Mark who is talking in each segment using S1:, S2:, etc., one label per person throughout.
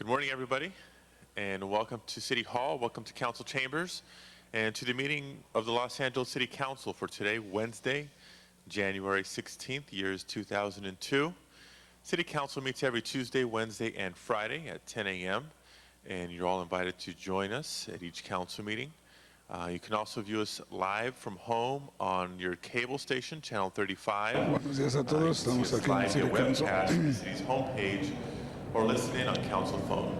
S1: Good morning, everybody, and welcome to City Hall, welcome to Council Chambers, and to the meeting of the Los Angeles City Council for today, Wednesday, January 16th, year is 2002. City Council meets every Tuesday, Wednesday, and Friday at 10 a.m., and you're all invited to join us at each council meeting. You can also view us live from home on your cable station, Channel 35.
S2: Buenos días a todos, estamos aquí en el City Council.
S1: The city's homepage, or listen in on council phone.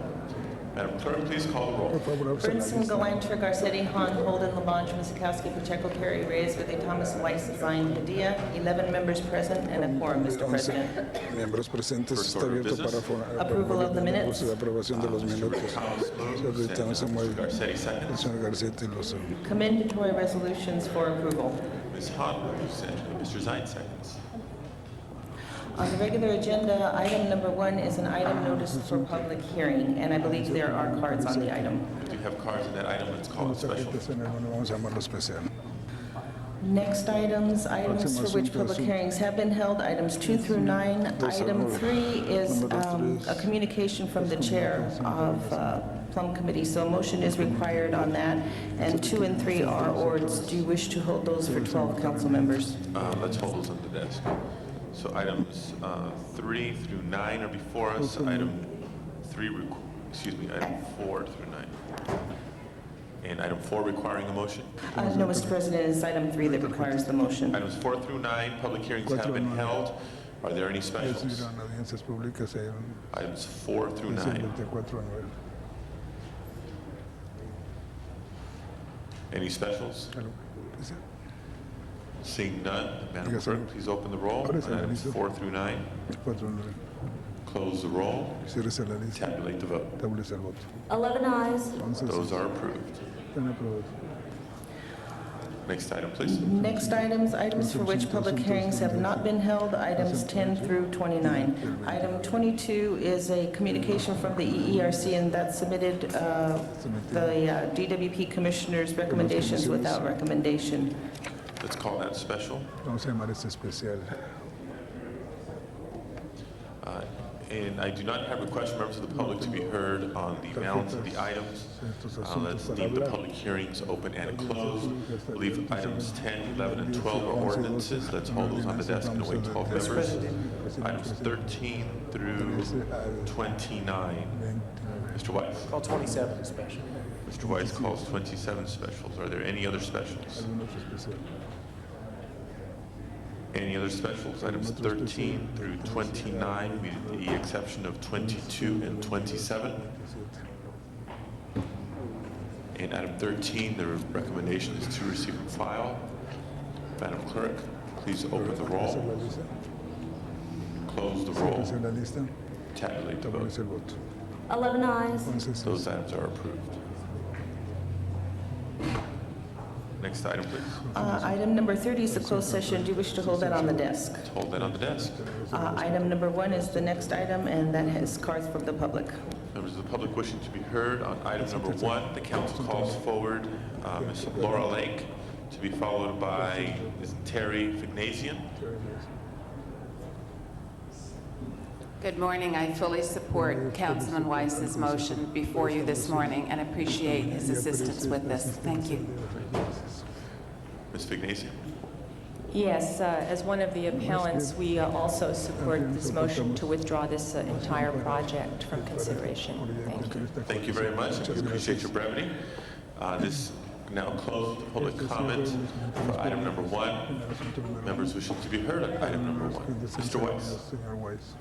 S1: Madam Clerk, please call the roll.
S3: Brinson, Galanter, Garcetti, Han, Holden, Labange, Mizikowski, Pacheco, Perry, Reyes, Verde, Thomas, Weiss, Zine, Padilla. 11 members present and a quorum, Mr. President.
S2: Miembros presentes, está abierto para
S3: Approval of the minutes.
S2: la aprobación de los minutos.
S1: House moves,
S2: Señor Samuel,
S1: Garcetti
S2: el
S1: seconds.
S2: señor Garcetti los
S3: Commendatory resolutions for approval.
S1: Ms. Han moves and Mr. Zine seconds.
S3: On the regular agenda, item number 1 is an item noticed for public hearing, and I believe there are cards on the item.
S1: We do have cards in that item. Let's call it special.
S2: Vamos a llamarlo especial.
S3: Next items for which public hearings have been held, items 2 through 9. Item 3 is a communication from the chair of Plum Committee, so a motion is required on that. And 2 and 3 are ords. Do you wish to hold those for 12 council members?
S1: Let's hold those on the desk. So items 3 through 9 are before us. Item 4 through 9. And item 4 requiring a motion.
S3: No, Mr. President, it's item 3 that requires the motion.
S1: Items 4 through 9, public hearings have been held. Are there any specials?
S2: Audiencias públicas,
S1: Items 4 through 9.
S2: 24 a 9.
S1: Any specials? Seeing none, Madam
S2: Yes,
S1: Clerk,
S2: sir.
S1: please open the roll on items 4 through 9.
S2: 4 a 9.
S1: Close the roll.
S2: Ciérrese la lista.
S1: Tabulate the vote.
S2: Establece el voto.
S4: 11 ayes.
S2: Entonces,
S1: Those are approved.
S2: están aprobados.
S1: Next item, please.
S3: Next items for which public hearings have not been held, items 10 through 29. Item 22 is a communication from the EERC, and that submitted the DWP Commissioner's recommendations without recommendation.
S1: Let's call that special.
S2: Vamos a llamar este especial.
S1: And I do not have requests from members of the public to be heard on the balance of the items. Let's deem the public hearings open and closed. I believe items 10, 11, and 12 are ordinances. Let's hold those on the desk and await 12 members. Items 13 through 29. Mr. Weiss.
S5: Call 27 special.
S1: Mr. Weiss calls 27 specials. Are there any other specials?
S2: Algunos especial.
S1: Any other specials? Items 13 through 29, with the exception of 22 and 27. And item 13, the recommendation is to receive and file. Madam Clerk, please open the roll, close the roll,
S2: Ciérrese la lista.
S1: tabulate the vote.
S2: Establece el voto.
S4: 11 ayes.
S2: Entonces,
S1: Those items are approved. Next item, please.
S3: Item number 30 is the closed session. Do you wish to hold that on the desk?
S1: Let's hold that on the desk.
S3: Item number 1 is the next item, and that has cards from the public.
S1: Members of the public wishing to be heard on item number 1, the council calls forward Ms. Laura Lake to be followed by Ms. Terry Fignasian.
S6: Good morning. I fully support Councilman Weiss's motion before you this morning and appreciate his assistance with this. Thank you.
S1: Ms. Fignasian.
S7: Yes, as one of the appellants, we also support this motion to withdraw this entire project from consideration. Thank you.
S1: Thank you very much. We appreciate your brevity. This now closes the public comment for item number 1. Members wishing to be heard on item number 1. Mr. Weiss.
S2: Señor Weiss.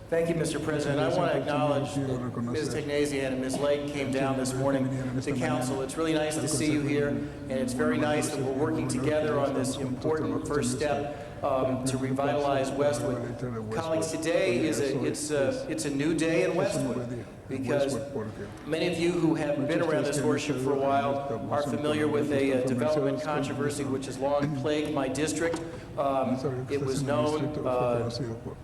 S5: Thank you, Mr. President. I want to acknowledge that Ms. Tegnazian and Ms. Lake came down this morning to council. It's really nice to see you here, and it's very nice that we're working together on this important first step to revitalize Westwood. Colleagues, today is it's a new day in Westwood, because many of you who have been around this horseshoe for a while are familiar with a development controversy which has long plagued my district. It was known,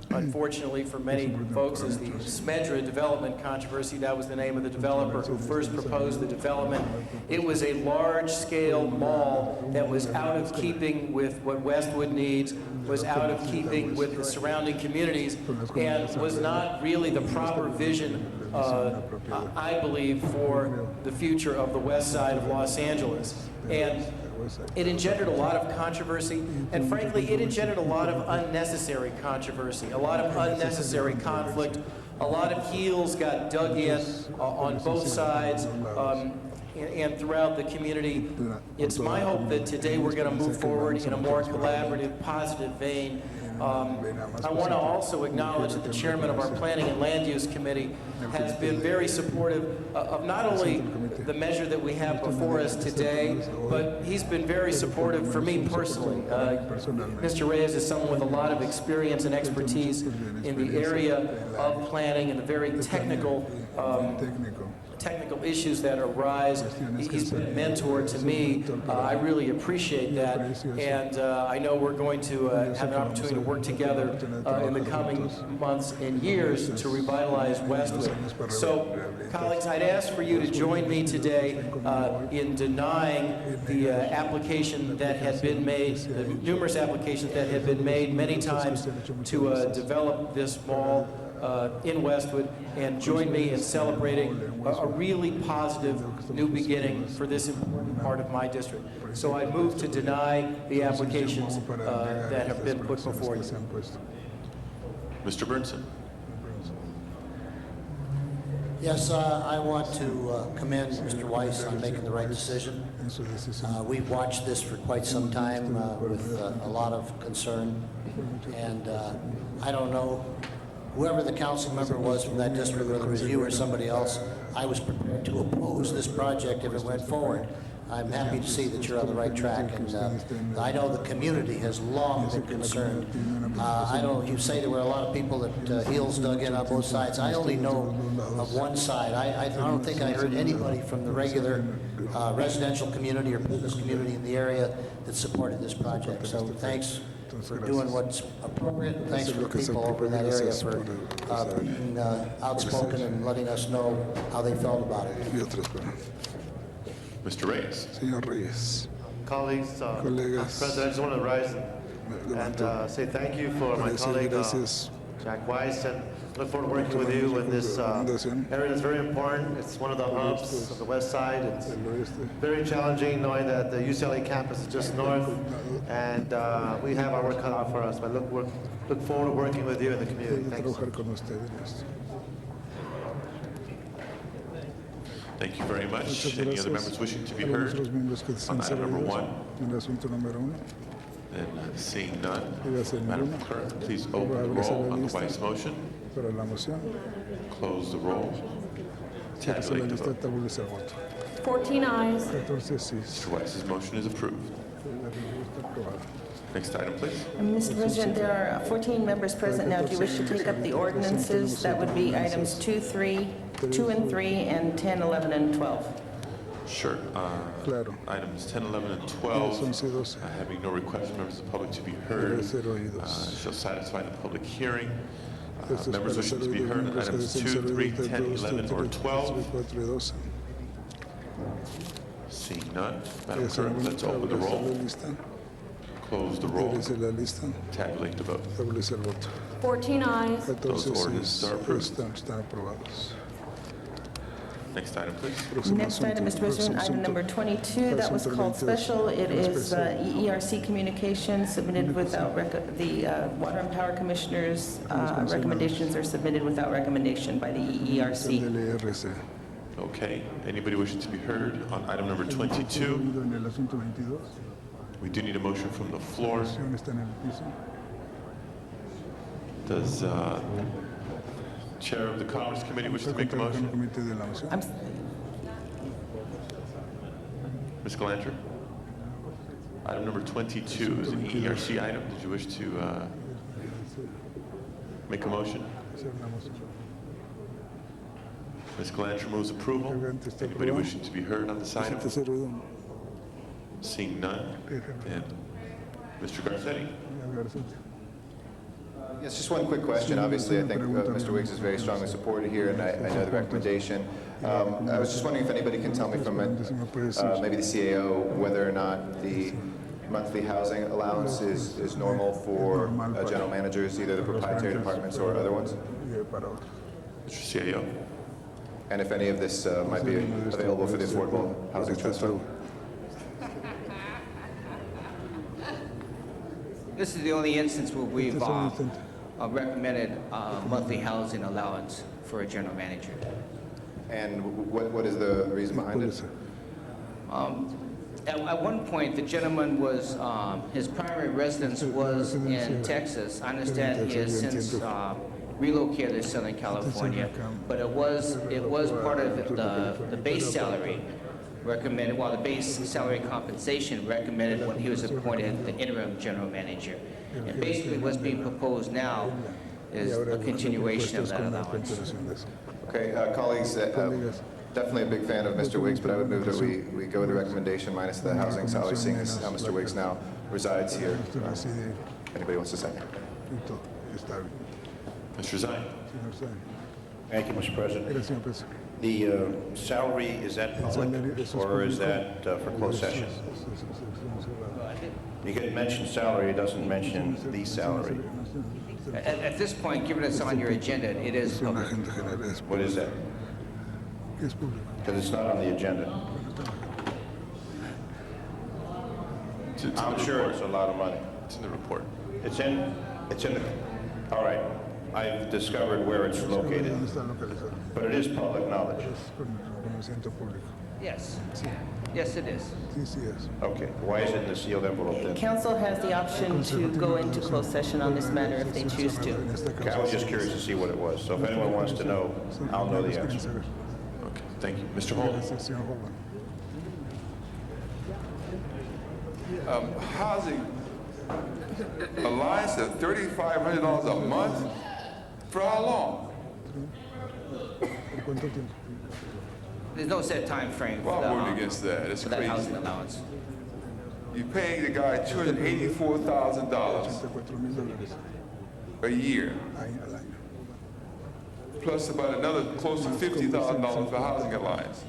S5: unfortunately for many folks, as the Smedra development controversy. That was the name of the developer who first proposed the development. It was a large-scale mall that was out of keeping with what Westwood needs, was out of keeping with the surrounding communities, and was not really the proper vision I believe, for the future of the west side of Los Angeles. And it engendered a lot of controversy, and frankly, it engendered a lot of unnecessary controversy, a lot of unnecessary conflict. A lot of heels got dug in on both sides and throughout the community. It's my hope that today we're going to move forward in a more collaborative, positive vein. I want to also acknowledge that the chairman of our Planning and Land Use Committee has been very supportive of not only the measure that we have before us today, but he's been very supportive for me personally. Mr. Reyes is someone with a lot of experience and expertise in the area of planning and the very technical issues that arise. He's been a mentor to me. I really appreciate that, and I know we're going to have an opportunity to work together in the coming months and years to revitalize Westwood. So, colleagues, I'd ask for you to join me today in denying the application that had been made, the numerous applications that had been made many times to develop this mall in Westwood, and join me in celebrating a really positive new beginning for this important part of my district. So I move to deny the applications that have been put before you.
S1: Mr. Burnson.
S8: Yes, I want to commend Mr. Weiss on making the right decision. We've watched this for quite some time with a lot of concern, and I don't know, whoever the council member was from that district, whether it was you or somebody else, I was prepared to oppose this project if it went forward. I'm happy to see that you're on the right track, and I know the community has long been concerned. I know you say there were a lot of people that heels dug in on both sides. I only know of one side. I don't think I heard anybody from the regular residential community or business community in the area that supported this project. So thanks for doing what's appropriate. Thanks for the people over in that area for being outspoken and letting us know how they felt about it.
S1: Mr. Reyes.
S2: Señor Reyes.
S9: Colleagues,
S2: Colegas.
S9: President, I just want to rise and say thank you for my colleague Jack Weiss, and look forward to working with you in this area that's very important. It's one of the hubs of the west side. It's very challenging knowing that the UCLA campus is just north, and we have our work cut out for us. But look forward to working with you in the community. Thanks.
S1: Thank you very much. Any other members wishing to be heard on item number 1? Then seeing none, Madam Clerk, please open the roll on the Weiss motion. Close the roll. Tabulate the vote.
S4: 14 ayes.
S1: Mr. Weiss's motion is approved. Next item, please.
S3: Mr. President, there are 14 members present now. Do you wish to take up the ordinances? That would be items 2 and 3, and 10, 11, and 12.
S1: Sure. Items 10, 11, and 12, having no request from members of the public to be heard, shall satisfy the public hearing. Members wishing to be heard on items 2, 3, 10, 11, or 12. Seeing none, Madam Clerk, let's open the roll. Close the roll. Tabulate the vote.
S4: 14 ayes.
S1: Those ordinances are approved. Next item, please.
S3: Next item, Mr. President, item number 22, that was called special. It is EERC communications submitted without, the Water and Power Commissioners' recommendations are submitted without recommendation by the EERC.
S1: Okay. Anybody wishing to be heard on item number 22? We do need a motion from the floor. Does Chair of the Commerce Committee wish to make a motion? Ms. Galanter? Item number 22 is an EERC item. Did you wish to make a motion? Ms. Galanter moves approval. Anybody wishing to be heard on this item? Seeing none. And Mr. Garcetti?
S10: Yes, just one quick question. Obviously, I think Mr. Wiggs is very strongly supported here, and I know the recommendation. I was just wondering if anybody can tell me from maybe the CAO whether or not the monthly housing allowance is normal for general managers, either the proprietary departments or other ones?
S1: Mr. CAO?
S10: and if any of this might be available for the Affordable Housing Trust Fund.
S11: This is the only instance where we've recommended monthly housing allowance for a general manager.
S10: And what is the reason behind it?
S11: At one point, the gentleman was, his primary residence was in Texas. I understand he has since relocated to Southern California, but it was part of the base salary recommended, the base salary compensation recommended when he was appointed the interim general manager. And basically what's being proposed now is a continuation of that allowance.
S10: Okay, colleagues, definitely a big fan of Mr. Wiggs, but I would move that we go with the recommendation minus the housing salary, seeing as how Mr. Wiggs now resides here. Anybody wants to second?
S1: Mr. Zine.
S12: Thank you, Mr. President.
S2: Gracias, señor presidente.
S12: The salary, is that public or is that for closed session? Because it mentions salary, it doesn't mention the salary.
S11: At this point, given it's on your agenda, it is public.
S12: What is that? Because it's not on the agenda. I'm sure it's a lot of money.
S1: It's in the report.
S12: It's in the, all right. I've discovered where it's located, but it is public knowledge.
S11: Yes. Yes, it is.
S12: Okay, why is it in the sealed envelope then?
S3: Council has the option to go into closed session on this matter if they choose to.
S12: Okay, I was just curious to see what it was, so if anyone wants to know, I'll know the answer.
S1: Okay, thank you. Mr. Holden.
S13: Housing Alliance at $3,500 a month? For how long?
S11: There's no set time frame
S13: Well,
S11: for
S13: I'm voting against that. It's
S11: that
S13: crazy.
S11: housing allowance.
S13: You're paying the guy $284,000 a year, plus about another close to $50,000 for Housing Alliance.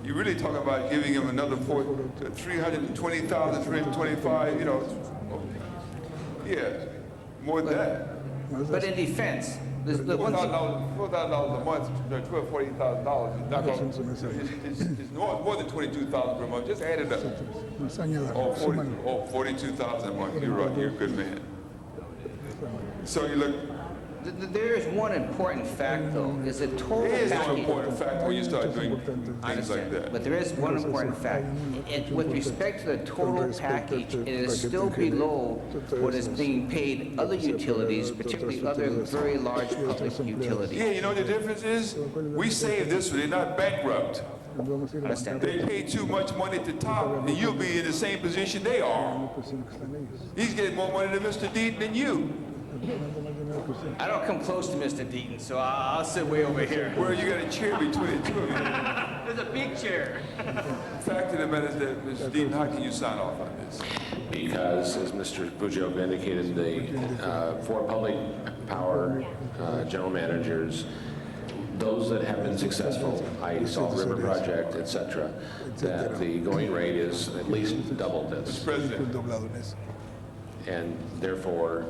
S13: You're really talking about giving him another $320,000, $325,000, you know. Yeah, more than that.
S11: But in defense, the one thing,
S13: $4,000 a month, $12,000, $40,000. It's more than $22,000 per month. Just add it up. Oh, 42,000 a month. You're right. You're a good man. So you look.
S11: there is one important fact, though, is the total
S13: It is
S11: package.
S13: an important fact when you start doing
S11: I
S13: things like
S11: understand,
S13: that.
S11: but there is one important fact. With respect to the total package, it is still below what is being paid other utilities, particularly other very large public utilities.
S13: Yeah, you know what the difference is? We save this one. They're not bankrupt.
S11: Understand?
S13: They pay too much money at the top, and you'll be in the same position they are. He's getting more money than Mr. Deaton than you.
S11: I don't come close to Mr. Deaton, so I'll sit way over here.
S13: Well, you got a chair between the two of you.
S11: There's a big chair.
S13: The fact of the matter is that, Mr. Deaton, how can you sign off on this?
S14: Because, as Mr. Bujob indicated, for public power general managers, those that have been successful, i.e. Salt River Project, et cetera, that the going rate is at least double this.
S13: Mr. President.
S14: And therefore,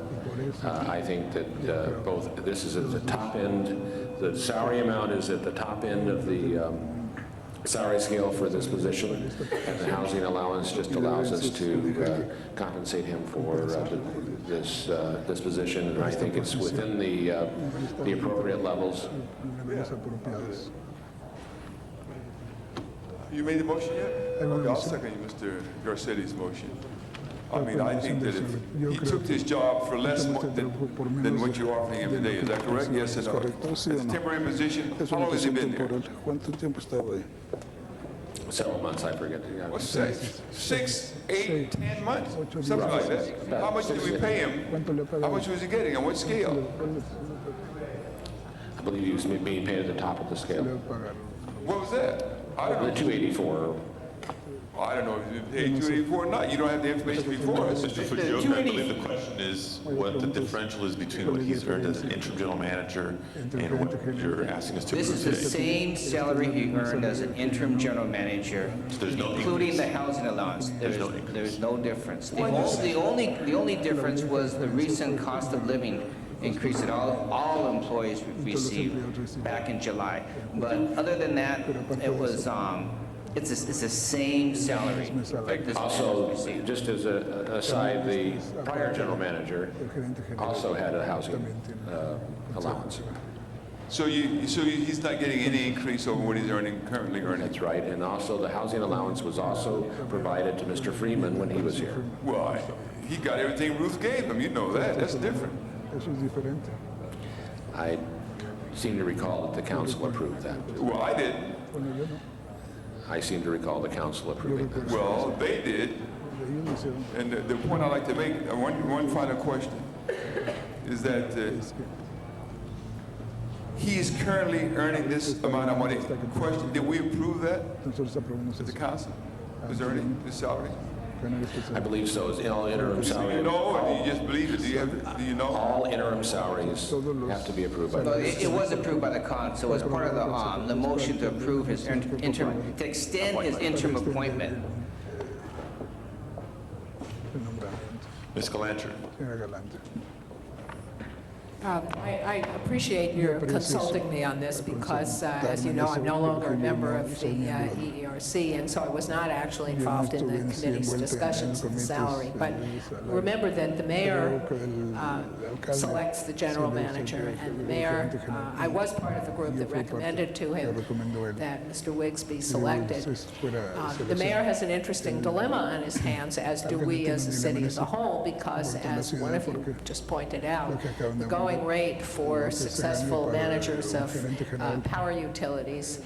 S14: I think that both, this is at the top end, the salary amount is at the top end of the salary scale for this position, and the housing allowance just allows us to compensate him for this position, and I think it's within the appropriate levels.
S13: You made the motion yet? Okay, I'll second you, Mr. Garcetti's motion. I mean, I think that if he took this job for less than what you're offering him today, is that correct? Yes or no? It's a temporary position. How long has he been there?
S14: Several months, I forget.
S13: What's that? 6, 8, 10 months? Something like that. How much did we pay him? How much was he getting? On what scale?
S14: I believe he was being paid at the top of the scale.
S13: What was that? I don't know.
S14: The 284.
S13: Well, I don't know if you paid 284 or not. You don't have the information before us.
S1: Mr. Fujioka, I believe the question is what the differential is between what he's earned as an interim general manager and what you're asking us to
S11: This
S1: approve
S11: is the
S1: today.
S11: same salary he earned as an interim general manager,
S1: So there's no
S11: including
S1: increase.
S11: the housing allowance.
S1: no increase.
S11: There's no difference. The only difference was the recent cost of living increase that all employees received back in July. But other than that, it was, it's the same salary that this
S14: Also,
S11: man received.
S14: just as an aside, the prior general manager also had a housing allowance.
S13: So he's not getting any increase over what he's currently earning?
S14: That's right, and also the housing allowance was also provided to Mr. Freeman when he was here.
S13: Well, he got everything Ruth gave him, you know that, that's different.
S2: Eso es diferente.
S14: I seem to recall that the council approved that.
S13: Well, I didn't.
S2: Bueno, yo no.
S14: I seem to recall the council approving that.
S13: Well, they did.
S2: Ellos lo hicieron.
S13: And the point I'd like to make, one final question, is that he is currently earning this amount of money. Question, did we approve that
S2: Nosotros aprobamos
S13: at the
S2: eso.
S13: council? Is earning this salary?
S14: I believe so. Is all interim
S13: Do you
S14: salaries.
S13: know, or do you just believe it? Do you know?
S14: All interim salaries have to be approved by
S11: Well,
S14: the
S11: it was approved by the council as part of the motion to approve his interim, to extend his interim appointment.
S2: El nombramiento.
S1: Ms. Galanter.
S2: Señora Galante.
S15: I appreciate your consulting me on this because, as you know, I'm no longer a member of the EERC, and so I was not actually involved in the committee's discussions of the salary. But remember that the mayor selects the general manager, and the mayor, I was part of the group that recommended to him that Mr. Wiggs be selected. The mayor has an interesting dilemma on his hands, as do we as a city as a whole, because as one of you just pointed out, the going rate for successful managers of power utilities,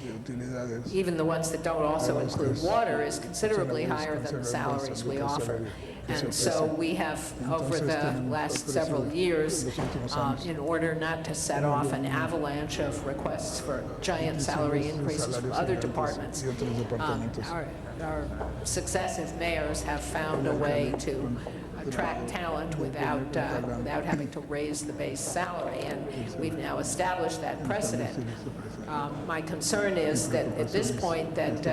S15: even the ones that don't also include water, is considerably higher than the salaries we offer. And so we have, over the last several years, in order not to set off an avalanche of requests for giant salary increases from other departments, our successive mayors have found a way to attract talent without having to raise the base salary, and we've now established that precedent. My concern is that at this point that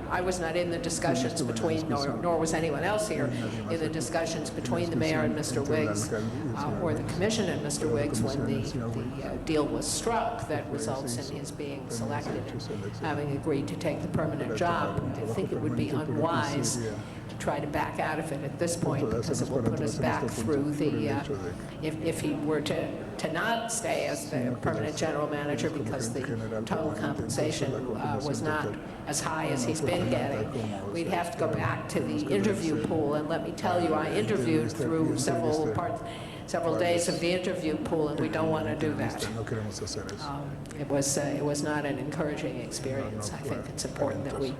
S15: I was not in the discussions between, nor was anyone else here, in the discussions between the mayor and Mr. Wiggs, or the commission and Mr. Wiggs when the deal was struck that results in his being selected and having agreed to take the permanent job. I think it would be unwise to try to back out of it at this point, because it will put us back through the, if he were to not stay as the permanent general manager because the total compensation was not as high as he's been getting, we'd have to go back to the interview pool. And let me tell you, I interviewed through several days of the interview pool, and we don't want to do that. It was not an encouraging experience. I think it's important that we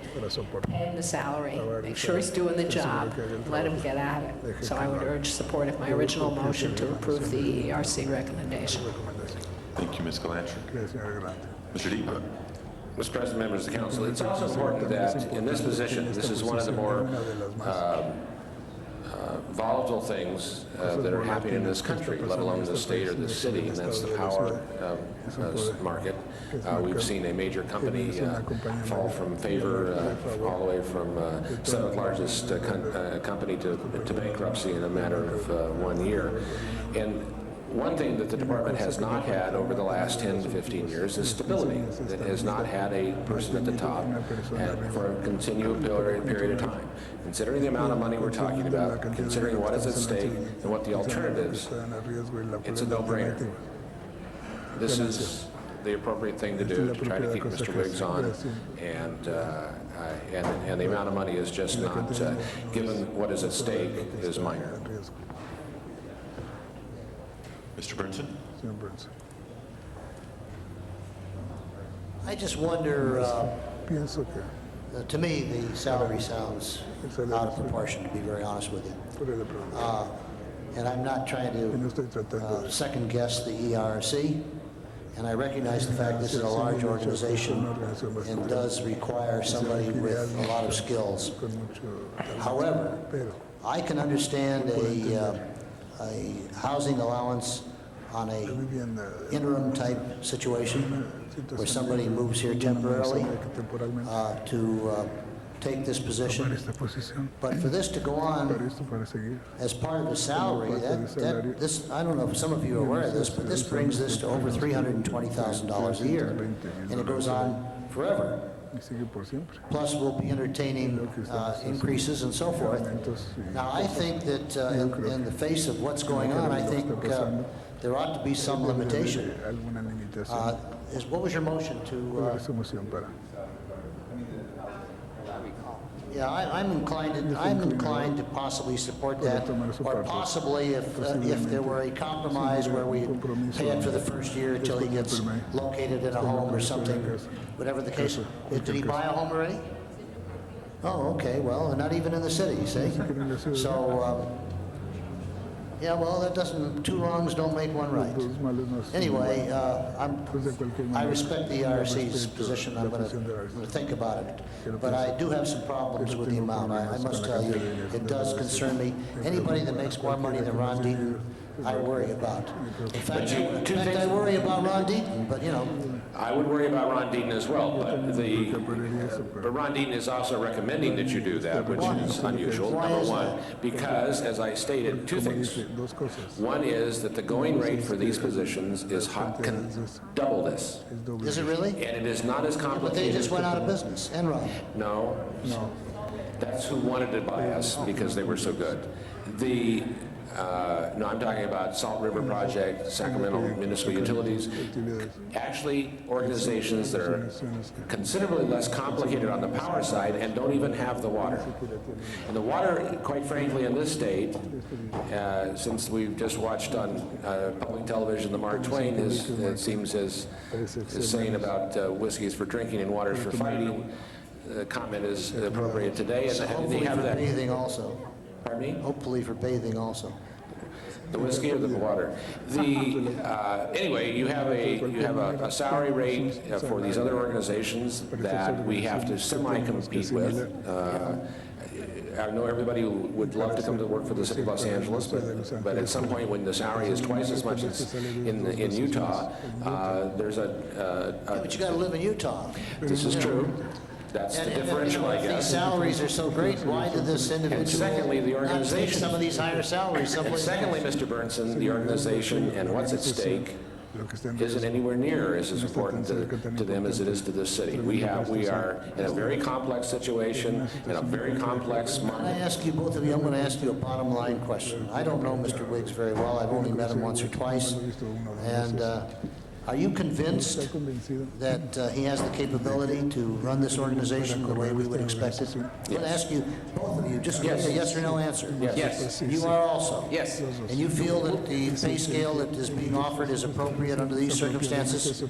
S15: pay him the salary, make sure he's doing the job, let him get at it. So I would urge support of my original motion to approve the EERC recommendation.
S1: Thank you, Ms. Galanter. Mr. Deepa.
S14: Mr. President, members of the council, it's also important that in this position, this is one of the more volatile things that are happening in this country, let alone the state or the city, and that's the power market. We've seen a major company fall from favor all the way from seventh largest company to bankruptcy in a matter of 1 year. And one thing that the department has not had over the last 10 to 15 years is stability. It has not had a person at the top and for a continued period of time. Considering the amount of money we're talking about, considering what is at stake and what the alternatives, it's a no-brainer. This is the appropriate thing to do to try to keep Mr. Wiggs on, and the amount of money is just not, given what is at stake, is minor.
S1: Mr. Burnson.
S8: I just wonder, to me, the salary sounds out of proportion, to be very honest with you. And I'm not trying to second guess the ERC, and I recognize the fact this is a large organization and does require somebody with a lot of skills. However, I can understand a housing allowance on a interim type situation where somebody moves here temporarily to take this position.
S2: esta posición,
S8: But for this to go on
S2: para seguir.
S8: as part of the salary, this, I don't know if some of you are aware of this, but this brings this to over $320,000 a year, and it goes on forever.
S2: Y sigue por siempre.
S8: Plus, we'll be entertaining increases and so forth. Now, I think that in the face of what's going on, I think there ought to be some limitation.
S2: Alguna limitación.
S8: What was your motion to?
S2: ¿Cuál es su moción para?
S8: Yeah, I'm inclined to possibly support that, or possibly if there were a compromise where we pay it for the first year until he gets located in a home or something, whatever the case. Did he buy a home already? Oh, okay, well, not even in the city, see? So, yeah, well, that doesn't, two wrongs don't make one right. Anyway, I respect the ERC's position. I'm going to think about it. But I do have some problems with the amount. I must tell you, it does concern me. Anybody that makes more money than Ron Deaton, I worry about. In fact, I worry about Ron Deaton, but you know.
S14: I would worry about Ron Deaton as well, but Ron Deaton is also recommending that you do that, which is unusual, number one, because, as I stated, two things. One is that the going rate for these positions is double this.
S8: Is it really?
S14: And it is not as complicated.
S8: But they just went out of business, Enron.
S14: No. That's who wanted to buy us because they were so good. No, I'm talking about Salt River Project, Sacramento Municipal Utilities, actually organizations that are considerably less complicated on the power side and don't even have the water. And the water, quite frankly, in this state, since we've just watched on public television, the Mark Twain it seems is saying about whiskey is for drinking and water is for fighting. The comment is appropriate today.
S8: So hopefully for bathing also.
S14: Pardon me?
S8: Hopefully for bathing also.
S14: The whiskey or the water? Anyway, you have a salary rate for these other organizations that we have to semi-compete with. I know everybody would love to come to work for the city of Los Angeles, but at some point when the salary is twice as much as in Utah, there's
S8: But you got to live in Utah.
S14: This is true. That's the differential, I
S8: If these
S14: guess.
S8: salaries are so great, why did this individual
S14: And secondly, the
S8: not take
S14: organization.
S8: some of these higher salaries
S14: And
S8: someplace
S14: secondly,
S8: else?
S14: Mr. Burnson, the organization and what's at stake isn't anywhere near as important to them as it is to this city. We are in a very complex situation, in a very complex
S8: Can I
S14: market.
S8: ask you, both of you, I'm going to ask you a bottom line question. I don't know Mr. Wiggs very well. I've only met him once or twice. And are you convinced that he has the capability to run this organization the way we would expect it? I'm going to ask you, both of you, just give me a yes or no answer.
S11: Yes.
S8: You are also?
S11: Yes.
S8: And you feel that the pay scale that is being offered is appropriate under these circumstances?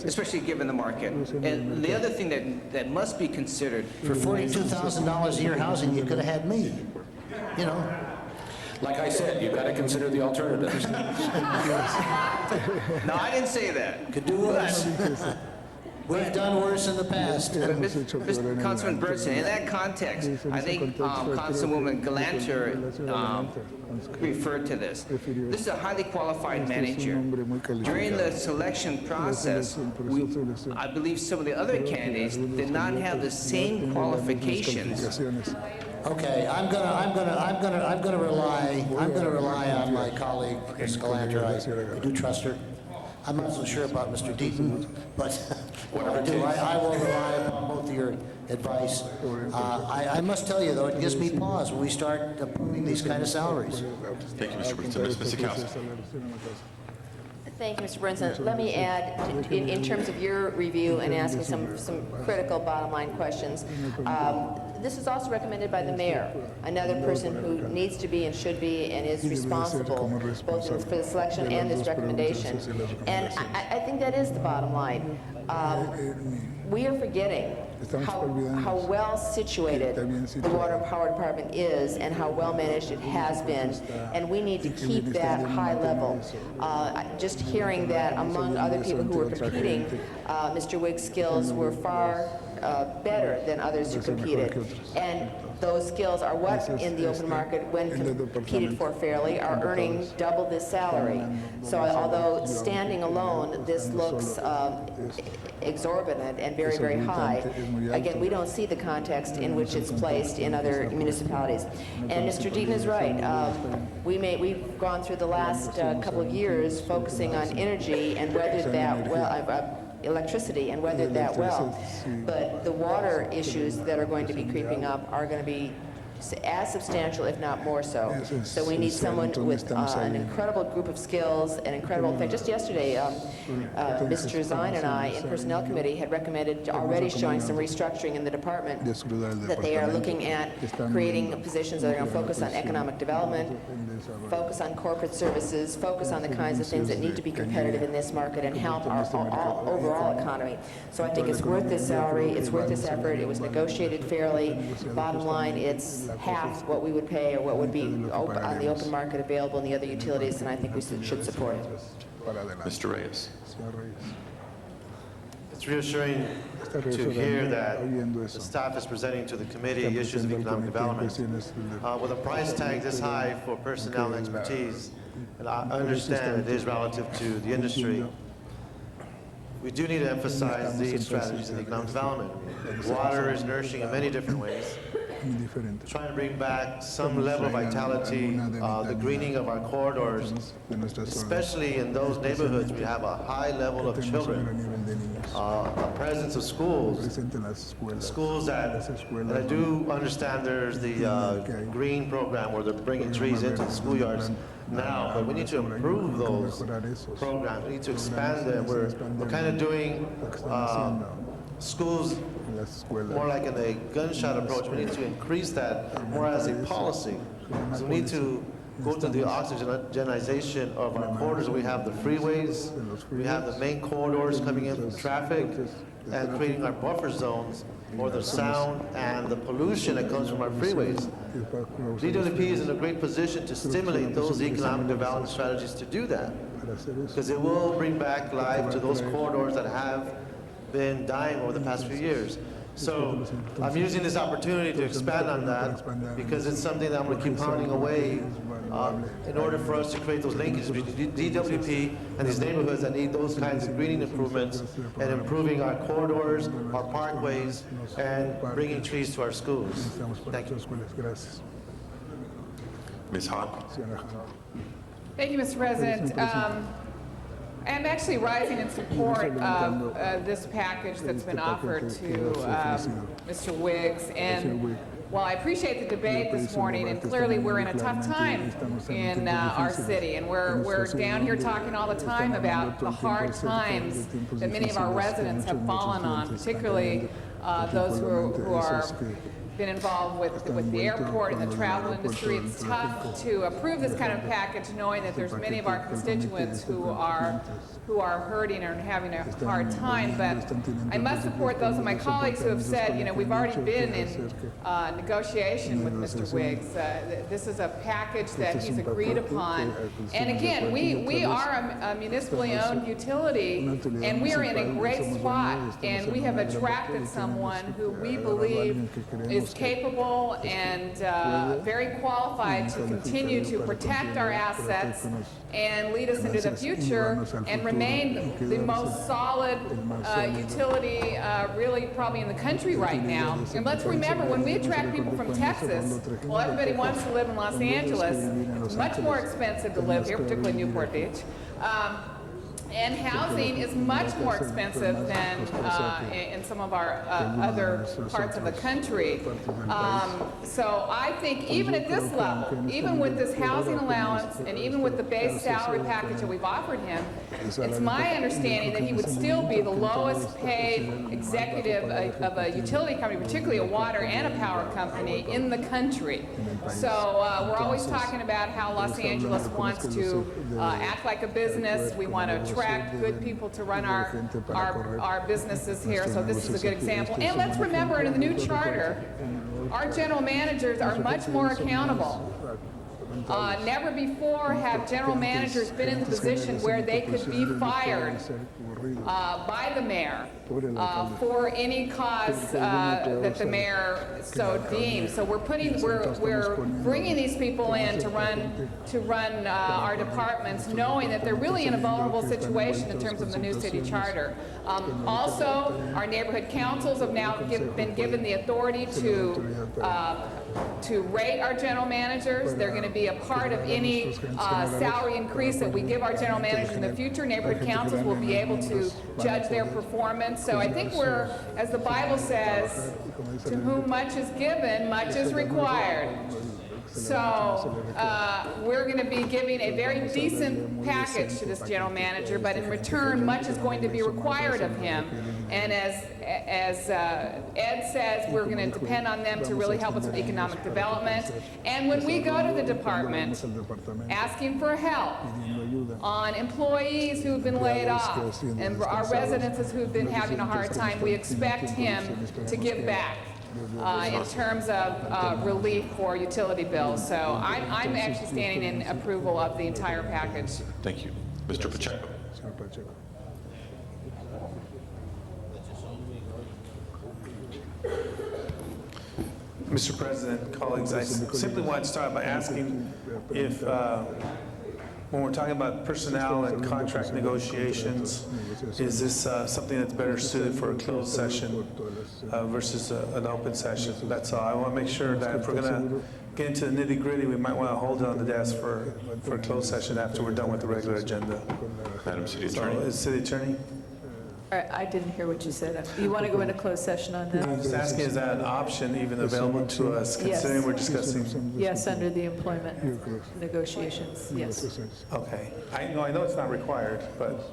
S11: Especially given the market. And the other thing that must be considered.
S8: For $42,000 a year housing, you could have had me, you know?
S14: Like I said, you've got to consider the alternatives.
S11: No, I didn't say that.
S8: Could do worse. We've done worse in the past.
S11: Mr. Councilman Burnson, in that context, I think Councilwoman Galanter referred to this. This is a highly qualified manager. During the selection process, I believe some of the other candidates did not have the same qualifications.
S8: Okay, I'm gonna rely on my colleague, Ms. Galanter. I do trust her. I'm not so sure about Mr. Deaton, but I will rely upon both of your advice. I must tell you, though, it gives me pause when we start approving these kind of salaries.
S1: Thank you, Mr. Burnson. Ms. Council.
S16: Thank you, Mr. Burnson. Let me add, in terms of your review and asking some critical bottom line questions, this is also recommended by the mayor, another person who needs to be and should be and is responsible both for the selection and this recommendation. And I think that is the bottom line. We are forgetting how well situated the Water and Power Department is and how well managed it has been, and we need to keep that high level. Just hearing that among other people who were competing, Mr. Wiggs' skills were far better than others to compete it. And those skills are what in the open market, when competed for fairly, are earning double this salary. So although standing alone, this looks exorbitant and very, very high, again, we don't see the context in which it's placed in other municipalities. And Mr. Deaton is right. We've gone through the last couple of years focusing on energy and weathered that well, electricity and weathered that well. But the water issues that are going to be creeping up are going to be as substantial, if not more so. So we need someone with an incredible group of skills, an incredible, in fact, just yesterday, Mr. Zine and I in Personnel Committee had recommended already showing some restructuring in the department, that they are looking at creating positions that are going to focus on economic development, focus on corporate services, focus on the kinds of things that need to be competitive in this market and help our overall economy. So I think it's worth this salary, it's worth this effort, it was negotiated fairly. Bottom line, it's half what we would pay or what would be on the open market available in the other utilities, and I think we should support it.
S1: Mr. Reyes.
S9: It's reassuring to hear that the staff is presenting to the committee issues of economic development. With a price tag this high for personnel and expertise, and I understand it is relative to the industry, we do need to emphasize these strategies in economic development. Water is nourishing in many different ways. Trying to bring back some level of vitality, the greening of our corridors, especially in those neighborhoods we have a high level of children, a presence of schools that, and I do understand there's the green program where they're bringing trees into the schoolyards now, but we need to improve those programs. We need to expand them. We're kind of doing schools more like in a gunshot approach. We need to increase that more as a policy. So we need to go to the oxygenization of our corridors. We have the freeways, we have the main corridors coming in from traffic, and creating our buffer zones for the sound and the pollution that comes from our freeways. DWP is in a great position to stimulate those economic development strategies to do that, because it will bring back life to those corridors that have been dying over the past few years. So I'm using this opportunity to expand on that, because it's something that I'm going to keep pounding away in order for us to create those linkages between DWP and these neighborhoods that need those kinds of greening improvements and improving our corridors, our parkways, and bringing trees to our schools. Thank you.
S1: Ms. Hahn.
S17: Thank you, Mr. President. I'm actually rising in support of this package that's been offered to Mr. Wiggs. And while I appreciate the debate this morning, and clearly we're in a tough time in our city, and we're down here talking all the time about the hard times that many of our residents have fallen on, particularly those who are been involved with the airport and the travel industry. It's tough to approve this kind of package knowing that there's many of our constituents who are hurting and having a hard time. But I must support those of my colleagues who have said, you know, we've already been in negotiation with Mr. Wiggs. This is a package that he's agreed upon. And again, we are a municipally owned utility, and we are in a great spot. And we have attracted someone who we believe is capable and very qualified to continue to protect our assets and lead us into the future and remain the most solid utility really probably in the country right now. And let's remember, when we attract people from Texas, well, everybody wants to live in Los Angeles. It's much more expensive to live here, particularly Newport Beach. And housing is much more expensive than in some of our other parts of the country. So I think even at this level, even with this housing allowance and even with the base salary package that we've offered him, it's my understanding that he would still be the lowest paid executive of a utility company, particularly a water and a power company in the country. So we're always talking about how Los Angeles wants to act like a business. We want to attract good people to run our businesses here, so this is a good example. And let's remember, in the new charter, our general managers are much more accountable Never before have general managers been in the position where they could be fired by the mayor for any cause that the mayor so deems. So we're bringing these people in to run our departments, knowing that they're really in a vulnerable situation in terms of the new city charter. Also, our neighborhood councils have now been given the authority to rate our general managers. They're going to be a part of any salary increase that we give our general managers in the future. Neighborhood councils will be able to judge their performance. So I think we're, as the Bible says, to whom much is given, much is required. So we're going to be giving a very decent package to this general manager, but in return, much is going to be required of him. And as Ed says, we're going to depend on them to really help us with economic development. And when we go to the department asking for help on employees who've been laid off and our residents who've been having a hard time, we expect him to give back in terms of relief for utility bills. So I'm actually standing in approval of the entire package.
S1: Thank you. Mr. Pacheco.
S5: Mr. President, colleagues, I simply want to start by asking if, when we're talking about personnel and contract negotiations, is this something that's better suited for a closed session versus an open session? That's all. I want to make sure that if we're going to get into the nitty-gritty, we might want to hold it on the desk for a closed session after we're done with the regular agenda.
S1: Madam City Attorney.
S5: City Attorney?
S15: I didn't hear what you said. You want to go into closed session on that?
S5: I'm just asking, is that an option even available to us, considering we're discussing?
S15: Yes, under the employment negotiations, yes.
S5: Okay. I know it's not required, but,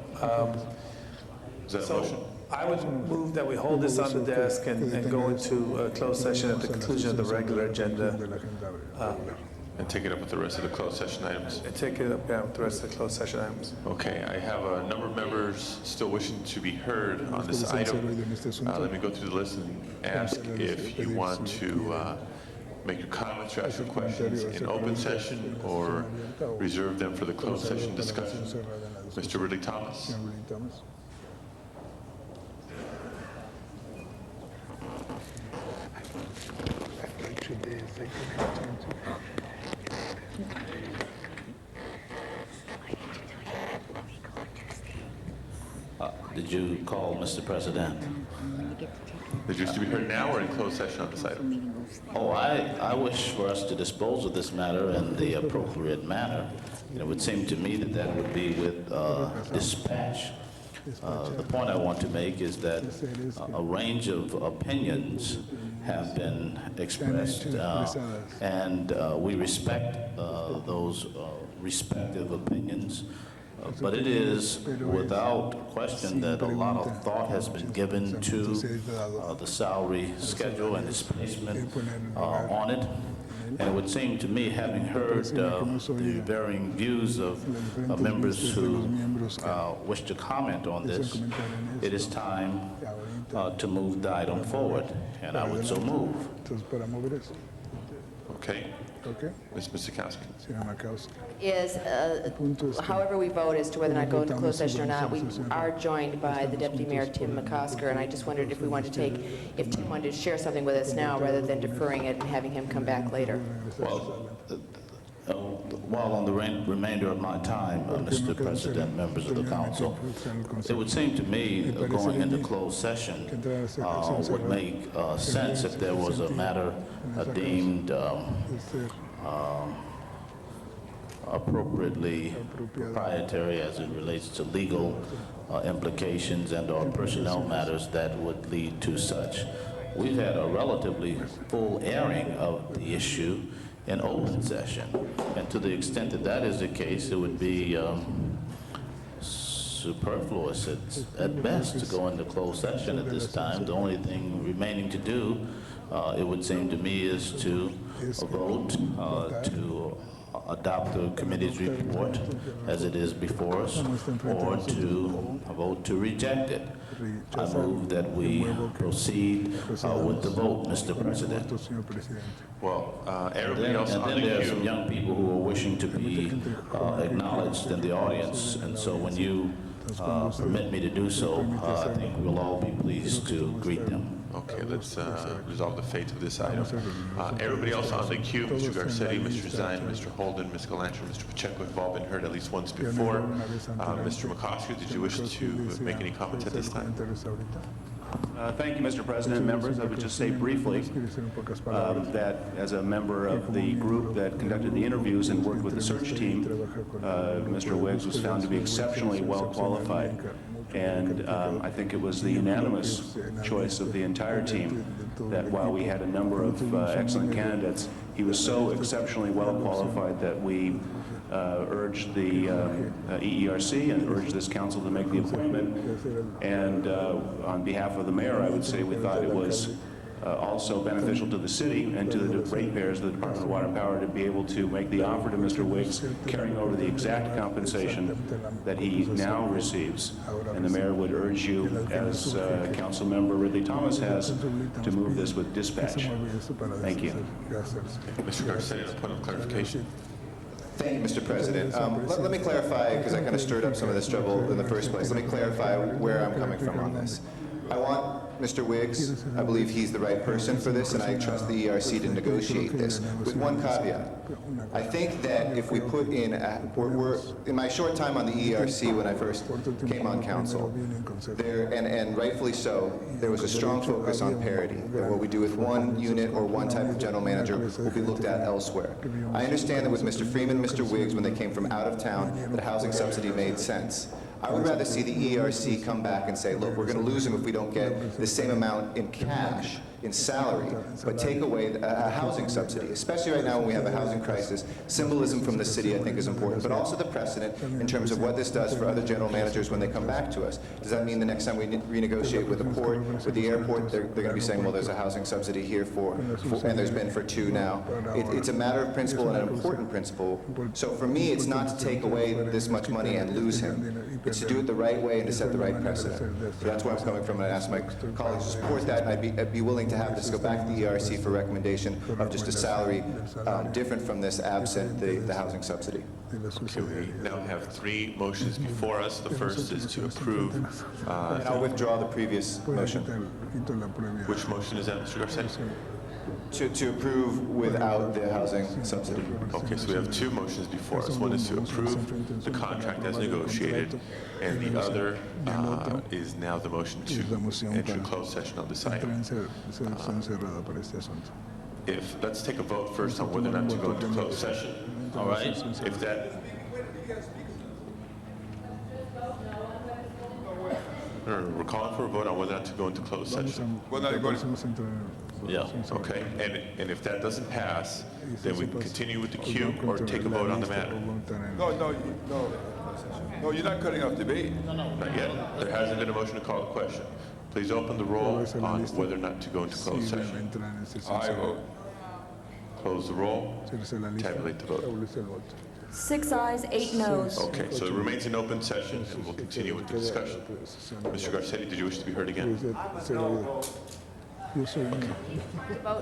S1: Is that a motion?
S5: I would move that we hold this on the desk and go into a closed session at the conclusion of the regular agenda.
S1: And take it up with the rest of the closed session items.
S5: And take it up with the rest of the closed session items.
S1: Okay, I have a number of members still wishing to be heard on this item. Let me go through the list and ask if you want to make your comments or ask your questions in open session or reserve them for the closed session discussion. Mr. Ridley Thomas.
S18: Did you call, Mr. President?
S1: Did you to be heard now or in closed session on this item?
S18: Oh, I wish for us to dispose of this matter in the appropriate manner. It would seem to me that that would be with dispatch. The point I want to make is that a range of opinions have been expressed, and we respect those respective opinions. But it is without question that a lot of thought has been given to the salary schedule and its placement on it. And it would seem to me, having heard the varying views of members who wish to comment on this, it is time to move the item forward, and I would so move.
S1: Okay.
S2: Okay.
S1: Ms. Makowski.
S16: Is, however we vote as to whether or not go into closed session or not, we are joined by the Deputy Mayor, Tim McCosker, and I just wondered if we wanted to if Tim wanted to share something with us now rather than deferring it and having him come back later.
S18: Well, while on the remainder of my time, Mr. President, members of the council, it would seem to me going into closed session would make sense if there was a matter deemed appropriately proprietary as it relates to legal implications and or personnel matters that would lead to such. We've had a relatively full airing of the issue in open session, and to the extent that that is the case, it would be superfluous at best to go into closed session at this time. The only thing remaining to do it would seem to me, is to vote to adopt the committee's report as it is before us, or to vote to reject it. I move that we proceed with the vote, Mr. President.
S1: Well, everybody else
S18: And
S1: on
S18: then
S1: the
S18: there are
S1: queue.
S18: some young people who are wishing to be acknowledged in the audience, and so when you permit me to do so, I think we'll all be pleased to greet them.
S1: Okay, let's resolve the fate of this item. Everybody else on the queue, Mr. Garcetti, Mr. Zine, Mr. Holden, Ms. Galantro, Mr. Pacheco have all been heard at least once before. Mr. McCosker, did you wish to make any comments at this time?
S19: Thank you, Mr. President. Members, I would just say briefly that as a member of the group that conducted the interviews and worked with the search team, Mr. Wiggs was found to be exceptionally well qualified. And I think it was the unanimous choice of the entire team that while we had a number of excellent candidates, he was so exceptionally well qualified that we urged the EERC and urged this council to make the appointment. And on behalf of the mayor, I would say we thought it was also beneficial to the city and to the ratepayers of the Department of Water and Power to be able to make the offer to Mr. Wiggs, carrying over the exact compensation that he now receives. And the mayor would urge you, as Council Member Ridley Thomas has, to move this with dispatch. Thank you.
S1: Mr. Garcetti, a point of clarification.
S10: Thank you, Mr. President. Let me clarify, because I kind of stirred up some of this trouble in the first place. Let me clarify where I'm coming from on this. I want Mr. Wiggs, I believe he's the right person for this, and I trust the ERC to negotiate this. With one caveat, I think that if we put in, in my short time on the ERC when I first came on council, and rightfully so, there was a strong focus on parity, that what we do with one unit or one type of general manager will be looked at elsewhere. I understand that with Mr. Freeman and Mr. Wiggs, when they came from out of town, that housing subsidy made sense. I would rather see the ERC come back and say, look, we're going to lose them if we don't get the same amount in cash, in salary, but take away a housing subsidy, especially right now when we have a housing crisis. Symbolism from the city, I think, is important, but also the precedent in terms of what this does for other general managers when they come back to us. Does that mean the next time we renegotiate with the port, with the airport, they're going to be saying, well, there's a housing subsidy here and there's been for 2 now. It's a matter of principle and an important principle. So for me, it's not to take away this much money and lose him. It's to do it the right way and to set the right precedent. So that's where I'm coming from, and I ask my colleagues to support that, and I'd be willing to have this go back to the ERC for recommendation of just a salary different from this absent the housing subsidy.
S1: Okay, we now have 3 motions before us. The first is to approve.
S10: And I'll withdraw the previous motion.
S1: Which motion is that, Mr. Garcetti?
S10: To approve without the housing subsidy.
S1: Okay, so we have 2 motions before us. One is to approve the contract as negotiated, and the other is now the motion to enter closed session on this item. Let's take a vote first on whether or not to go into closed session.
S18: All right.
S1: If that... We're calling for a vote on whether or not to go into closed session.
S18: Yeah.
S1: Okay, and if that doesn't pass, then we can continue with the queue or take a vote on the matter.
S13: No, you're not cutting off debate.
S1: Not yet. There hasn't been a motion to call the question. Please open the roll on whether or not to go into closed session.
S13: I vote.
S1: Close the roll. Tabulate the vote.
S4: 6 ayes, 8 noes.
S1: Okay, so it remains an open session, and we'll continue with the discussion. Mr. Garcetti, did you wish to be heard again?
S16: Vote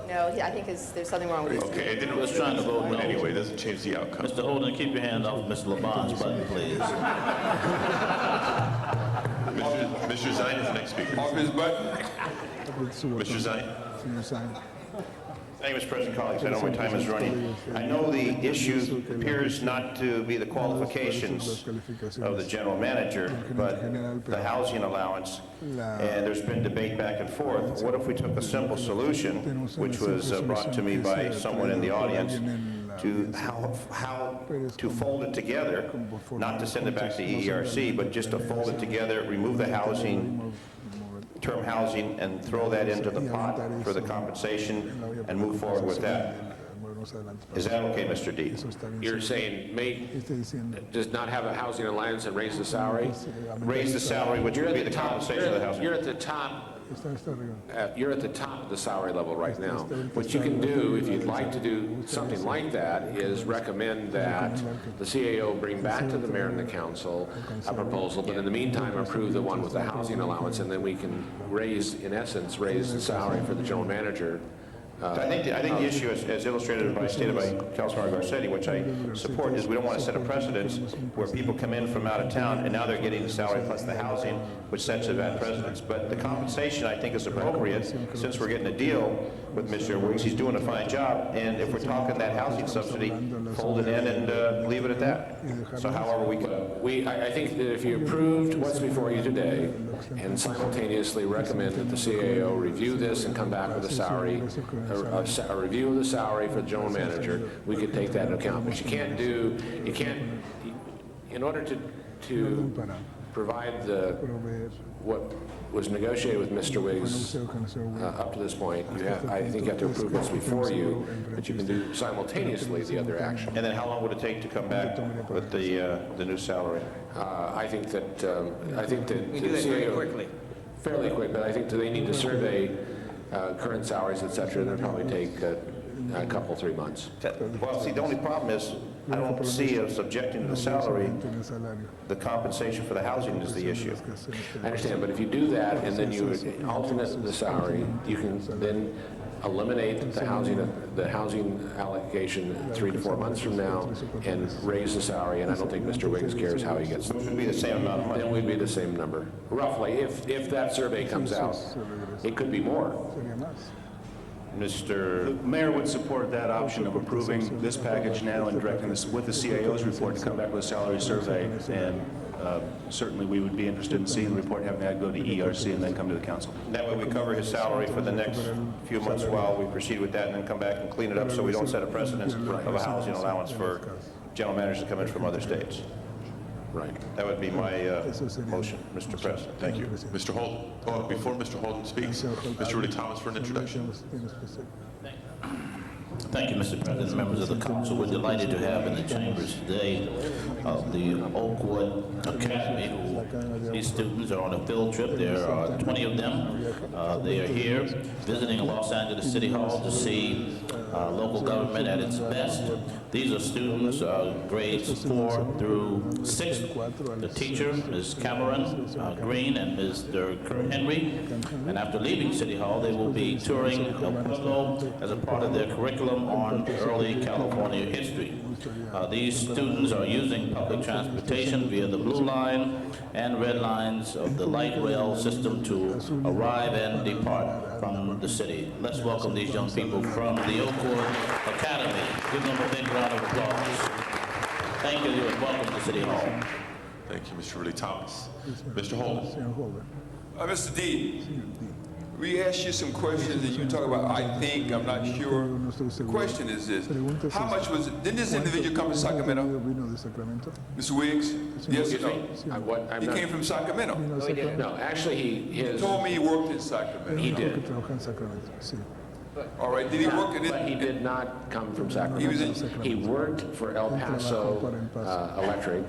S16: no. I think there's something wrong with this.
S1: Okay, I didn't...
S18: Was trying to vote no.
S1: Anyway, it doesn't change the outcome.
S18: Mr. Holden, keep your hand off Mr. LeBon's button, please.
S1: Mr. Zine is the next speaker.
S13: Off his button.
S1: Mr. Zine.
S12: Thank you, Mr. President, colleagues. I know my time is running. I know the issue appears not to be the qualifications of the general manager, but the housing allowance. And there's been debate back and forth. What if we took a simple solution, which was brought to me by someone in the audience, to how to fold it together, not to send it back to EERC, but just to fold it together, remove the housing, term housing, and throw that into the pot for the compensation and move forward with that. Is that okay, Mr. D?
S14: You're saying does not have a housing allowance and raise the salary?
S12: Raise the salary, which would be the compensation of the housing.
S14: You're at the top you're at the top of the salary level right now. What you can do, if you'd like to do something like that, is recommend that the CAO bring back to the mayor and the council a proposal, but in the meantime, approve the one with the housing allowance, and then we can raise, in essence, raise the salary for the general manager.
S12: I think the issue, as illustrated by, stated by Councilmember Garcetti, which I support, is we don't want to set a precedence where people come in from out of town and now they're getting the salary plus the housing, which sets a bad precedence. But the compensation, I think, is appropriate since we're getting a deal with Mr. Wiggs. He's doing a fine job, and if we're talking that housing subsidy, fold it in and leave it at that. So however we can.
S14: I think that if you approved what's before you today and simultaneously recommend that the CAO review this and come back with a salary, a review of the salary for the general manager, we could take that into account. But you can't, in order to provide what was negotiated with Mr. Wiggs up to this point, I think you have to approve what's before you, but you can do simultaneously the other action.
S12: And then how long would it take to come back with the new salary?
S14: I think that the
S11: We do that very
S14: CAO
S11: quickly.
S14: fairly quick, but I think that they need to survey current salaries, et cetera, and it'll probably take a couple, 3 months.
S12: Well, see, the only problem is, I don't see us objecting to the salary. The compensation for the housing is the issue.
S14: I understand, but if you do that and then you alternate the salary, you can then eliminate the housing allocation 3 to 4 months from now and raise the salary, and I don't think Mr. Wiggs cares how he gets it.
S12: Which would be the same amount of money.
S14: Then we'd be the same number, roughly. If that survey comes out, it could be more.
S12: Mr.
S19: The mayor would support that option of approving this package now and directing this with the CAO's report to come back with a salary survey. And certainly we would be interested in seeing the report, having that go to ERC and then come to the council.
S12: That way we cover his salary for the next few months while we proceed with that and then come back and clean it up so we don't set a precedence of a housing allowance for general managers to come in from other states.
S14: Right.
S12: That would be my motion, Mr. President. Thank you.
S1: Mr. Holden. Oh, before Mr. Holden speaks, Mr. Rudy Thomas for an introduction.
S18: Thank you, Mr. President, members of the council. We're delighted to have in the chambers today the Oakwood Academy. These students are on a field trip. There are 20 of them. They are here visiting Los Angeles City Hall to see local government at its best. These are students, grades 4 through 6. The teacher, Ms. Cameron Green and Mr. Kurt Henry. And after leaving City Hall, they will be touring El Pueblo as a part of their curriculum on early California history. These students are using public transportation via the Blue Line and Red Lines of the light rail system to arrive and depart from the city. Let's welcome these young people from the Oakwood Academy. Give them a big round of applause. Thank you and welcome to City Hall.
S1: Thank you, Mr. Rudy Thomas. Mr. Holden.
S13: Mr. D, we asked you some questions and you talk about, I think, I'm not sure. The question is this, how much was it, didn't this individual come from Sacramento? Mr. Wiggs? Yes or no? He came from Sacramento.
S14: No, actually,
S13: He told me he worked in Sacramento.
S14: he did.
S13: All right, did he work in it?
S14: But he did not come from Sacramento. He worked for El Paso Electric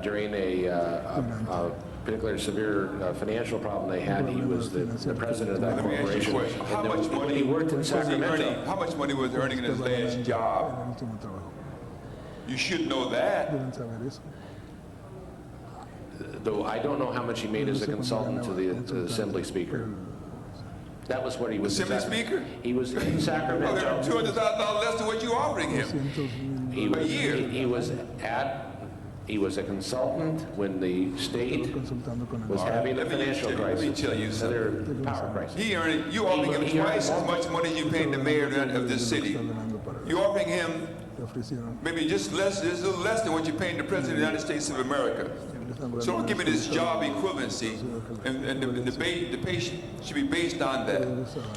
S14: during a particular severe financial problem they had. He was the president of that
S13: Let me ask you a
S14: corporation.
S13: question. How
S14: And
S13: much
S14: then
S13: money
S14: he worked in
S13: was he
S14: Sacramento.
S13: earning? How much money was he earning in his last job? You should know that.
S14: Though I don't know how much he made as a consultant to the Assembly Speaker. That was what he was.
S13: Assembly Speaker?
S14: He was in Sacramento.
S13: $200,000 less than what you're offering him. A year.
S14: He was a consultant when the state was having a financial crisis.
S13: Let me tell you something.
S14: Another power crisis.
S13: You offering him twice as much money as you paying the mayor of this city. You offering him maybe just a little less than what you're paying the president of the United States of America. So don't give me this job equivalency, and the pay should be based on that.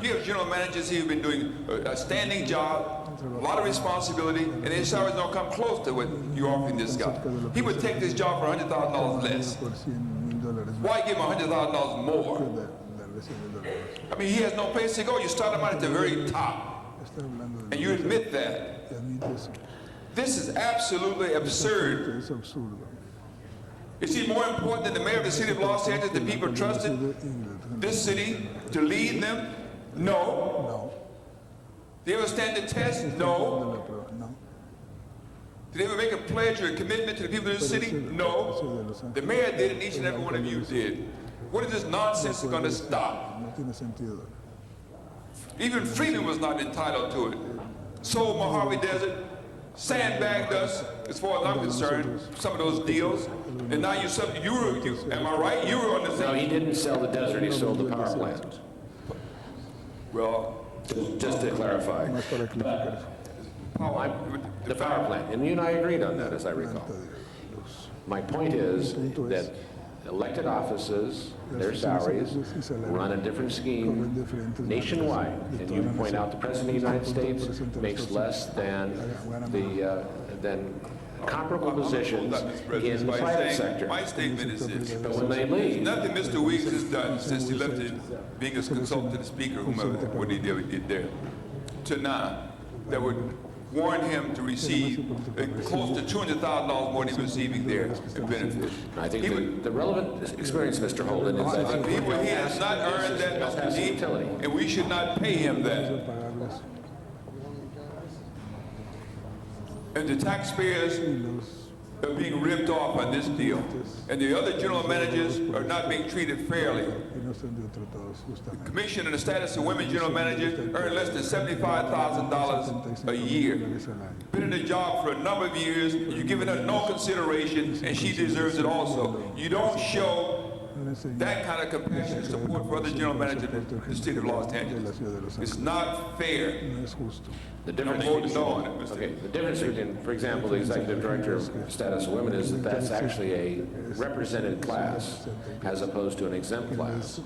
S13: You have general managers here who've been doing a standing job, a lot of responsibility, and their salaries don't come close to what you're offering this guy. He would take this job for $100,000 less. Why give him $100,000 more? I mean, he has no place to go. You start him out at the very top, and you admit that. This is absolutely absurd. Is he more important than the mayor of the city of Los Angeles that people trusted this city to lead them? No. Did they ever stand the test? No. Did they ever make a pledge or a commitment to the people of this city? No. The mayor did it, each and every one of you did. When is this nonsense going to stop? Even Freeman was not entitled to it. Sold Mojave Desert, sandbagged us, as far as I'm concerned, some of those deals. And now am I right? You were on the same.
S14: No, he didn't sell the desert, he sold the power plant.
S13: Well,
S14: just to clarify. The power plant, and you and I agreed on that, as I recall. My point is that elected offices, their salaries, run a different scheme nationwide. And you point out the President of the United States makes less than comparable positions in the private sector.
S13: My statement is this.
S14: But when they leave,
S13: nothing Mr. Weeks has done since he left being a consultant to the speaker, whomever, what he did there, to now, that would warrant him to receive close to $200,000 more than he's receiving there in benefits.
S14: I think the relevant experience, Mr. Holden, is that
S13: he has not earned that, and we should not pay him that. And the taxpayers are being ripped off on this deal. And the other general managers are not being treated fairly. The commission and the status of women general managers earn less than $75,000 a year. Been in the job for a number of years, you're giving her no consideration, and she deserves it also. You don't show that kind of compassion and support for other general managers in the city of Los Angeles. It's not fair.
S14: the difference between, for example, the executive director of status of women is that that's actually a represented class as opposed to an exempt class.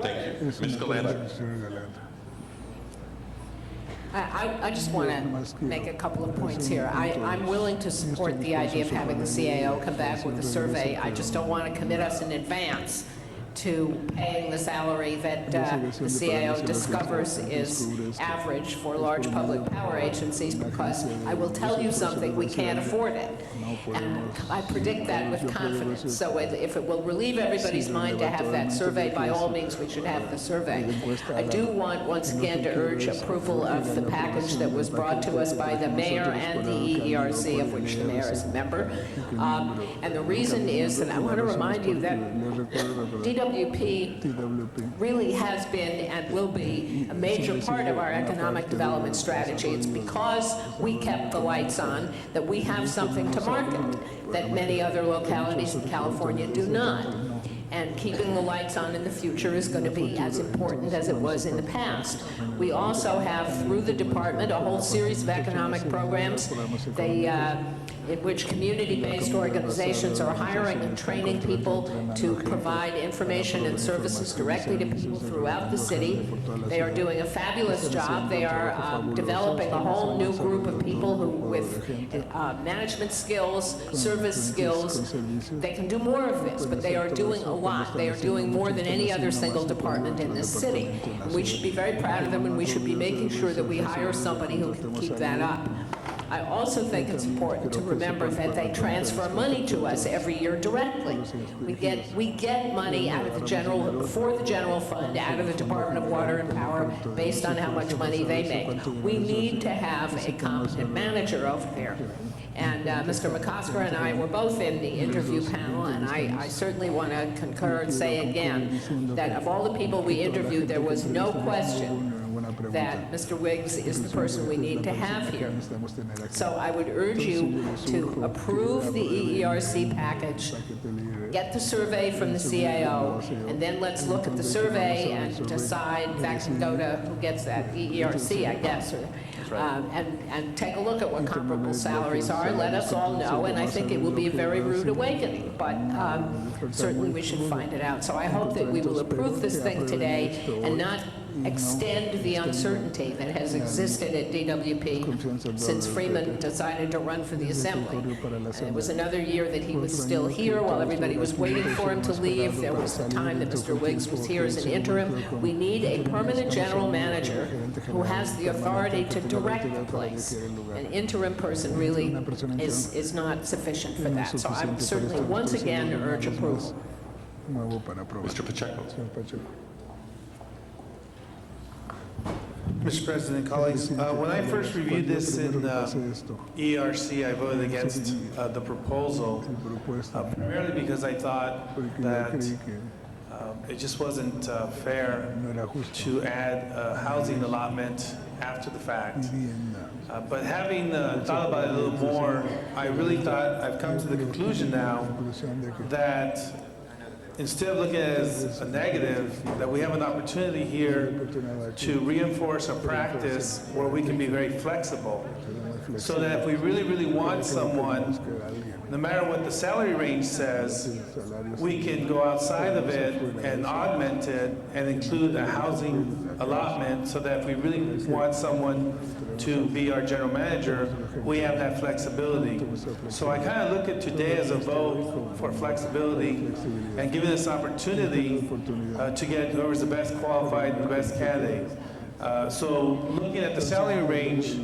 S1: Thank you. Ms. Galante.
S15: I just want to make a couple of points here. I'm willing to support the idea of having the CAO come back with a survey. I just don't want to commit us in advance to paying the salary that the CAO discovers is average for large public power agencies, because I will tell you something, we can't afford it. And I predict that with confidence. So if it will relieve everybody's mind to have that survey, by all means, we should have the survey. I do want, once again, to urge approval of the package that was brought to us by the mayor and the EERC, of which the mayor is a member. And the reason is that I want to remind you that DWP really has been and will be a major part of our economic development strategy. It's because we kept the lights on that we have something to market that many other localities in California do not. And keeping the lights on in the future is going to be as important as it was in the past. We also have, through the department, a whole series of economic programs in which community-based organizations are hiring and training people to provide information and services directly to people throughout the city. They are doing a fabulous job. They are developing a whole new group of people who, with management skills, service skills. They can do more of this, but they are doing a lot. They are doing more than any other single department in this city. And we should be very proud of them, and we should be making sure that we hire somebody who can keep that up. I also think it's important to remember that they transfer money to us every year directly. We get money out of the for the general fund, out of the Department of Water and Power, based on how much money they make. We need to have a competent manager over there. And Mr. McCosker and I were both in the interview panel, and I certainly want to concur and say again that of all the people we interviewed, there was no question that Mr. Wiggs is the person we need to have here. So I would urge you to approve the EERC package, get the survey from the CAO, and then let's look at the survey and decide. That can go to who gets that, EERC, I guess, and take a look at what comparable salaries are. Let us all know, and I think it will be a very rude awakening, but certainly we should find it out. So I hope that we will approve this thing today and not extend the uncertainty that has existed at DWP since Freeman decided to run for the Assembly. It was another year that he was still here while everybody was waiting for him to leave. There was the time that Mr. Wiggs was here as an interim. We need a permanent general manager who has the authority to direct the place. An interim person really is not sufficient for that. So I'm certainly once again urge approval.
S1: Mr. Pacheco.
S5: Mr. President, colleagues, when I first reviewed this in ERC, I voted against the proposal, primarily because I thought that it just wasn't fair to add a housing allotment after the fact. But having thought about it a little more, I really thought I've come to the conclusion now that instead of looking at it as a negative, that we have an opportunity here to reinforce a practice where we can be very flexible. So that if we really, really want someone, no matter what the salary range says, we can go outside of it and augment it and include a housing allotment so that if we really want someone to be our general manager, we have that flexibility. So I kind of look at today as a vote for flexibility and giving us opportunity to get whoever's the best qualified and the best candidate. So looking at the salary range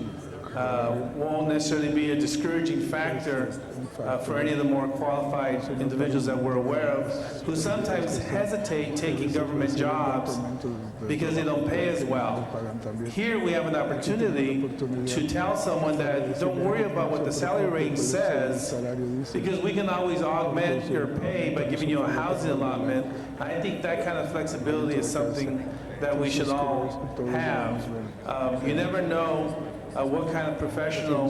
S5: won't necessarily be a discouraging factor for any of the more qualified individuals that we're aware of who sometimes hesitate taking government jobs because they don't pay as well. Here we have an opportunity to tell someone that don't worry about what the salary range says because we can always augment your pay by giving you a housing allotment. I think that kind of flexibility is something that we should all have. You never know what kind of professional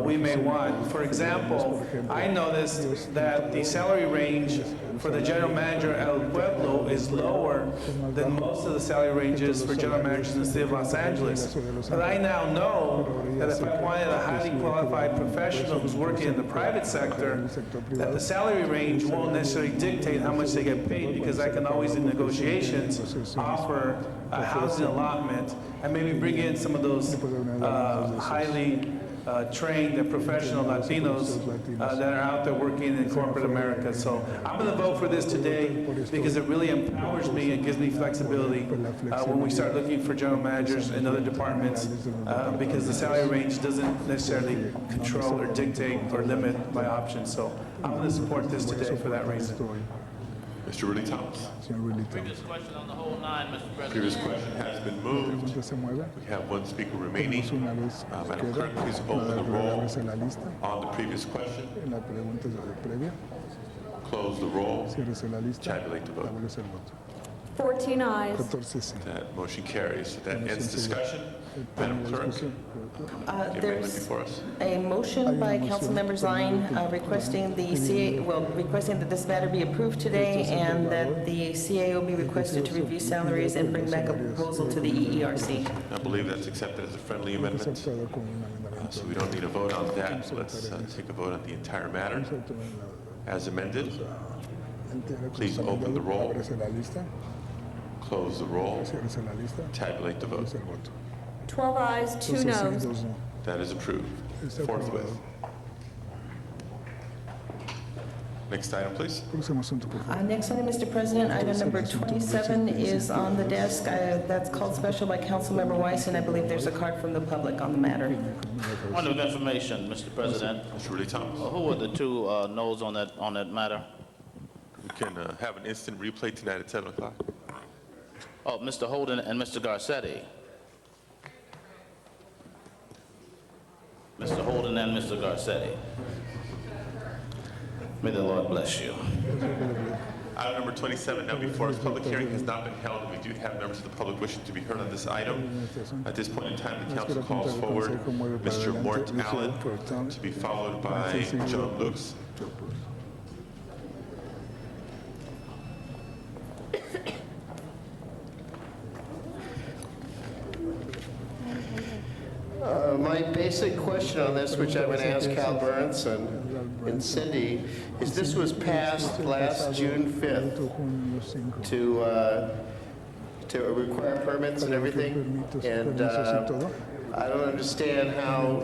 S5: we may want. For example, I noticed that the salary range for the general manager at El Pueblo is lower than most of the salary ranges for general managers in the city of Los Angeles. But I now know that if I wanted a highly qualified professional who's working in the private sector, that the salary range won't necessarily dictate how much they get paid because I can always in negotiations offer a housing allotment and maybe bring in some of those highly trained and professional Latinos that are out there working in corporate America. So I'm going to vote for this today because it really empowers me and gives me flexibility when we start looking for general managers in other departments because the salary range doesn't necessarily control or dictate or limit my options. So I'm going to support this today for that reason.
S1: Mr. Rudy Thomas.
S20: Previous question on the whole nine, Mr. President.
S1: Previous question has been moved. We have one speaker remaining. Madam Clerk, please open the roll on the previous question. Close the roll. Tabulate the vote.
S4: 14 ayes.
S1: That motion carries. That ends discussion. Madam Clerk, the amendment
S3: There's
S1: before us.
S3: a motion by Councilmember Zine requesting requesting that this matter be approved today and that the CAO be requested to review salaries and bring back a proposal to the EERC.
S1: I believe that's accepted as a friendly amendment. So we don't need a vote on that. Let's take a vote on the entire matter as amended. Please open the roll. Close the roll. Tabulate the vote.
S4: 12 ayes, 2 noes.
S1: That is approved. Forthwith. Next item, please.
S3: Next item, Mr. President, item number 27 is on the desk. That's called special by Councilmember Weiss, and I believe there's a card from the public on the matter.
S20: Point of information, Mr. President.
S1: Mr. Rudy Thomas.
S20: Who were the two noes on that matter?
S1: We can have an instant replay tonight at 7 o'clock.
S20: Oh, Mr. Holden and Mr. Garcetti. Mr. Holden and Mr. Garcetti. May the Lord bless you.
S1: Item number 27 now before us. Public hearing has not been held, and we do have members of the public wishing to be heard on this item. At this point in time, the council calls forward Mr. Mort Allen to be followed by John Lux.
S9: My basic question on this, which I'm going to ask Cal Burns and Cindy, is this was passed last June 5th to require permits and everything. And I don't understand how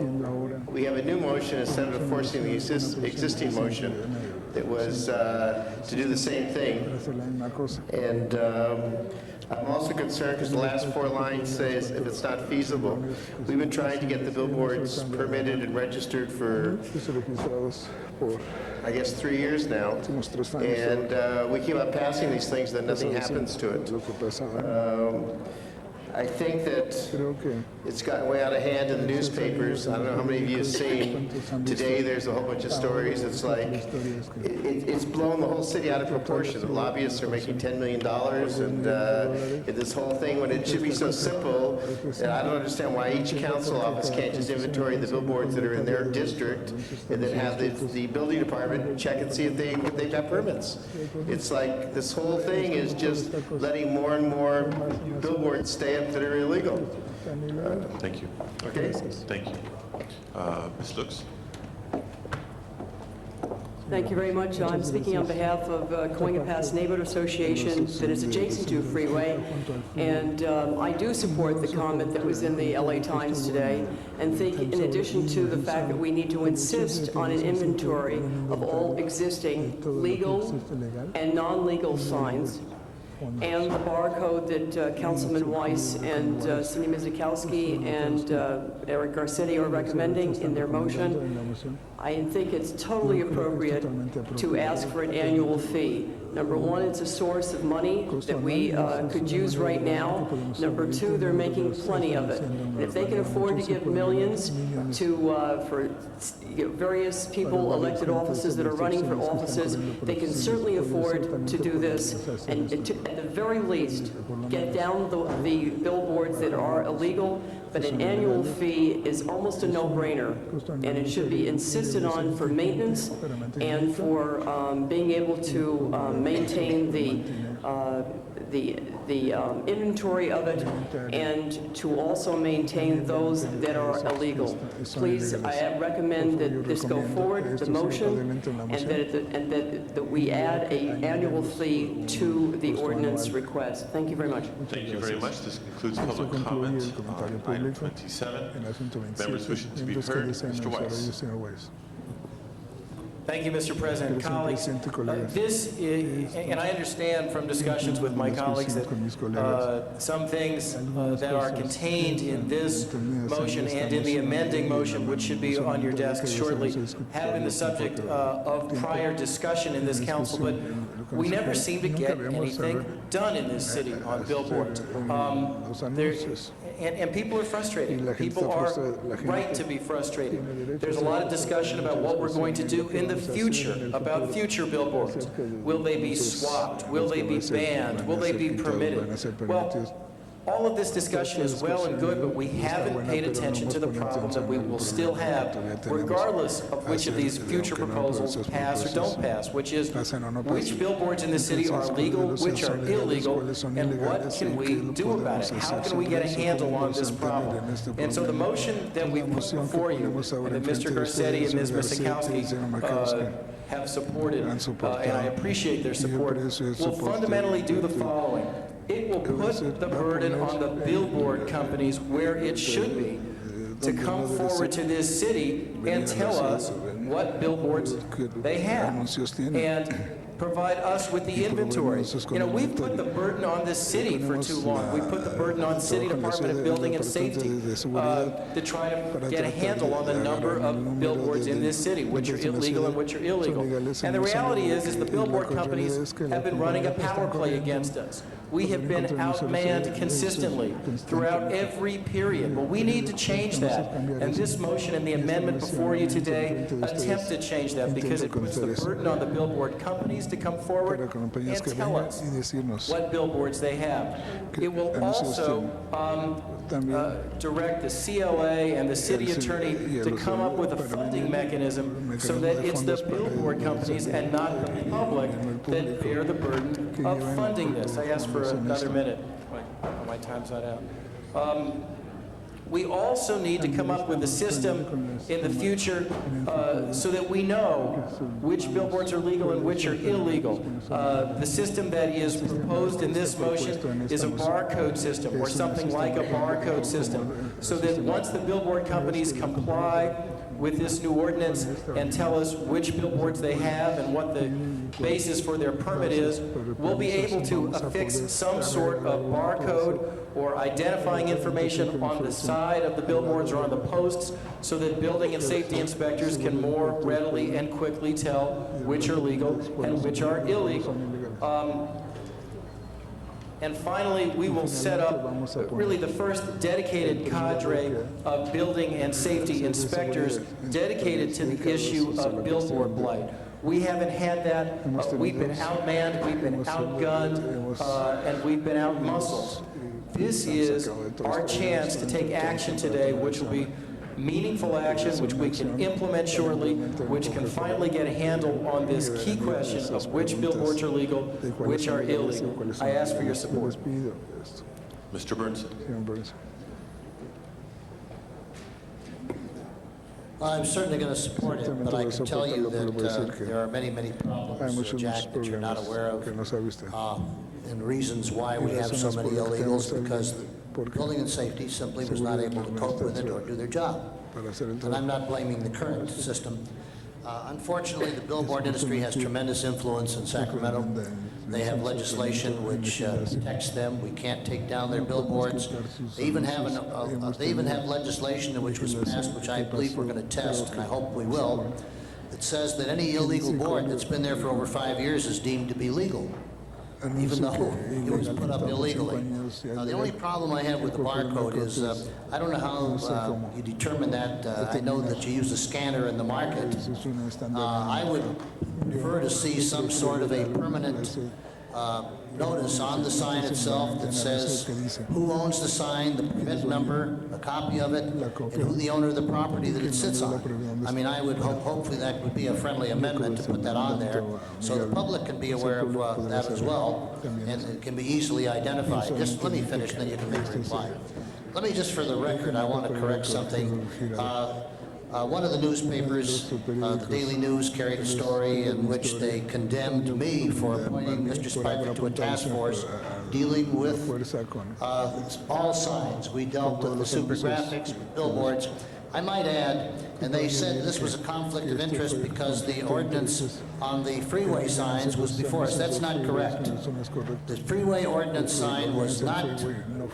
S9: we have a new motion instead of enforcing the existing motion that was to do the same thing. And I'm also concerned because the last 4 lines says if it's not feasible. We've been trying to get the billboards permitted and registered for, I guess, 3 years now. And we keep on passing these things, then nothing happens to it. I think that it's gotten way out of hand in the newspapers. I don't know how many of you have seen. Today there's a whole bunch of stories. It's like, it's blown the whole city out of proportion. The lobbyists are making $10 million and this whole thing, when it should be so simple. And I don't understand why each council office can't just inventory the billboards that are in their district and then have the building department check and see if they've got permits. It's like this whole thing is just letting more and more billboards stay up that are illegal.
S1: Thank you.
S9: Okay.
S1: Thank you. Ms. Lux?
S21: Thank you very much. I'm speaking on behalf of Cahuenga Pass Neighborhood Association that is adjacent to Freeway, and I do support the comment that was in the LA Times today, and think in addition to the fact that we need to insist on an inventory of all existing legal and non-legal signs, and the barcode that Councilman Weiss and Cindy Mizikowski and Eric Garcetti are recommending in their motion, I think it's totally appropriate to ask for an annual fee. Number one, it's a source of money that we could use right now. Number two, they're making plenty of it. And if they can afford to give millions to for various people, elected offices that are running for offices, they can certainly afford to do this. And at the very least, get down the billboards that are illegal. But an annual fee is almost a no-brainer, and it should be insisted on for maintenance and for being able to maintain the inventory of it, and to also maintain those that are illegal. Please, I recommend that this go forward, the motion, and that we add an annual fee to the ordinance request. Thank you very much.
S1: Thank you very much. This concludes public comment on item 27. Members wishing to be heard, Mr. Weiss.
S5: Thank you, Mr. President. Colleagues, this is, and I understand from discussions with my colleagues that some things that are contained in this motion and in the amending motion, which should be on your desk shortly, have been the subject of prior discussion in this council, but we never seem to get anything done in this city on billboards. And people are frustrated. People are right to be frustrated. There's a lot of discussion about what we're going to do in the future, about future billboards. Will they be swapped? Will they be banned? Will they be permitted? Well, all of this discussion is well and good, but we haven't paid attention to the problem that we will still have, regardless of which of these future proposals pass or don't pass, which is which billboards in the city are legal, which are illegal, and what can we do about it? How can we get a handle on this problem? And so the motion that we put before you, and that Mr. Garcetti and Ms. Mizikowski have supported, and I appreciate their support, will fundamentally do the following. It will put the burden on the billboard companies where it should be to come forward to this city and tell us what billboards they have and provide us with the inventory. You know, we've put the burden on this city for too long. We put the burden on City Department of Building and Safety to try to get a handle on the number of billboards in this city, which are illegal and which are illegal. And the reality is the billboard companies have been running a power play against us. We have been outmanned consistently throughout every period. Well, we need to change that. And this motion and the amendment before you today attempt to change that, because it puts the burden on the billboard companies to come forward and tell us what billboards they have. It will also direct the CLA and the city attorney to come up with a funding mechanism so that it's the billboard companies and not the public that bear the burden of funding this. I asked for another minute. My time's not out. We also need to come up with a system in the future so that we know which billboards are legal and which are illegal. The system that is proposed in this motion is a barcode system or something like a barcode system, so that once the billboard companies comply with this new ordinance and tell us which billboards they have and what the basis for their permit is, we'll be able to affix some sort of barcode or identifying information on the side of the billboards or on the posts so that building and safety inspectors can more readily and quickly tell which are legal and which are illegal. And finally, we will set up really the first dedicated cadre of building and safety inspectors dedicated to the issue of billboard blight. We haven't had that. We've been outmanned, we've been outgunned, and we've been outmuscled. This is our chance to take action today, which will be meaningful action, which we can implement shortly, which can finally get a handle on this key question of which billboards are legal, which are illegal. I ask for your support.
S1: Mr. Burnson.
S8: I'm certainly going to support it, but I can tell you that there are many, many problems, Jack, that you're not aware of, and reasons why we have so many illegals, because building and safety simply was not able to cope with it or do their job. And I'm not blaming the current system. Unfortunately, the billboard industry has tremendous influence in Sacramento. They have legislation which protects them. We can't take down their billboards. They even have legislation which was passed, which I believe we're going to test, and I hope we will. It says that any illegal board that's been there for over 5 years is deemed to be legal, even though it was put up illegally. The only problem I have with the barcode is I don't know how you determine that. I know that you use a scanner in the market. I would prefer to see some sort of a permanent notice on the sign itself that says who owns the sign, the permit number, a copy of it, and who the owner of the property that it sits on. I mean, I would hope, hopefully that would be a friendly amendment to put that on there, so the public can be aware of that as well, and it can be easily identified. Just let me finish, and then you can make a reply. Let me just, for the record, I want to correct something. One of the newspapers, the Daily News, carried a story in which they condemned me for appointing Mr. Spiker to a task force dealing with all signs. We dealt with the super graphics, with billboards. I might add, and they said this was a conflict of interest because the ordinance on the freeway signs was before us. That's not correct. The freeway ordinance sign was not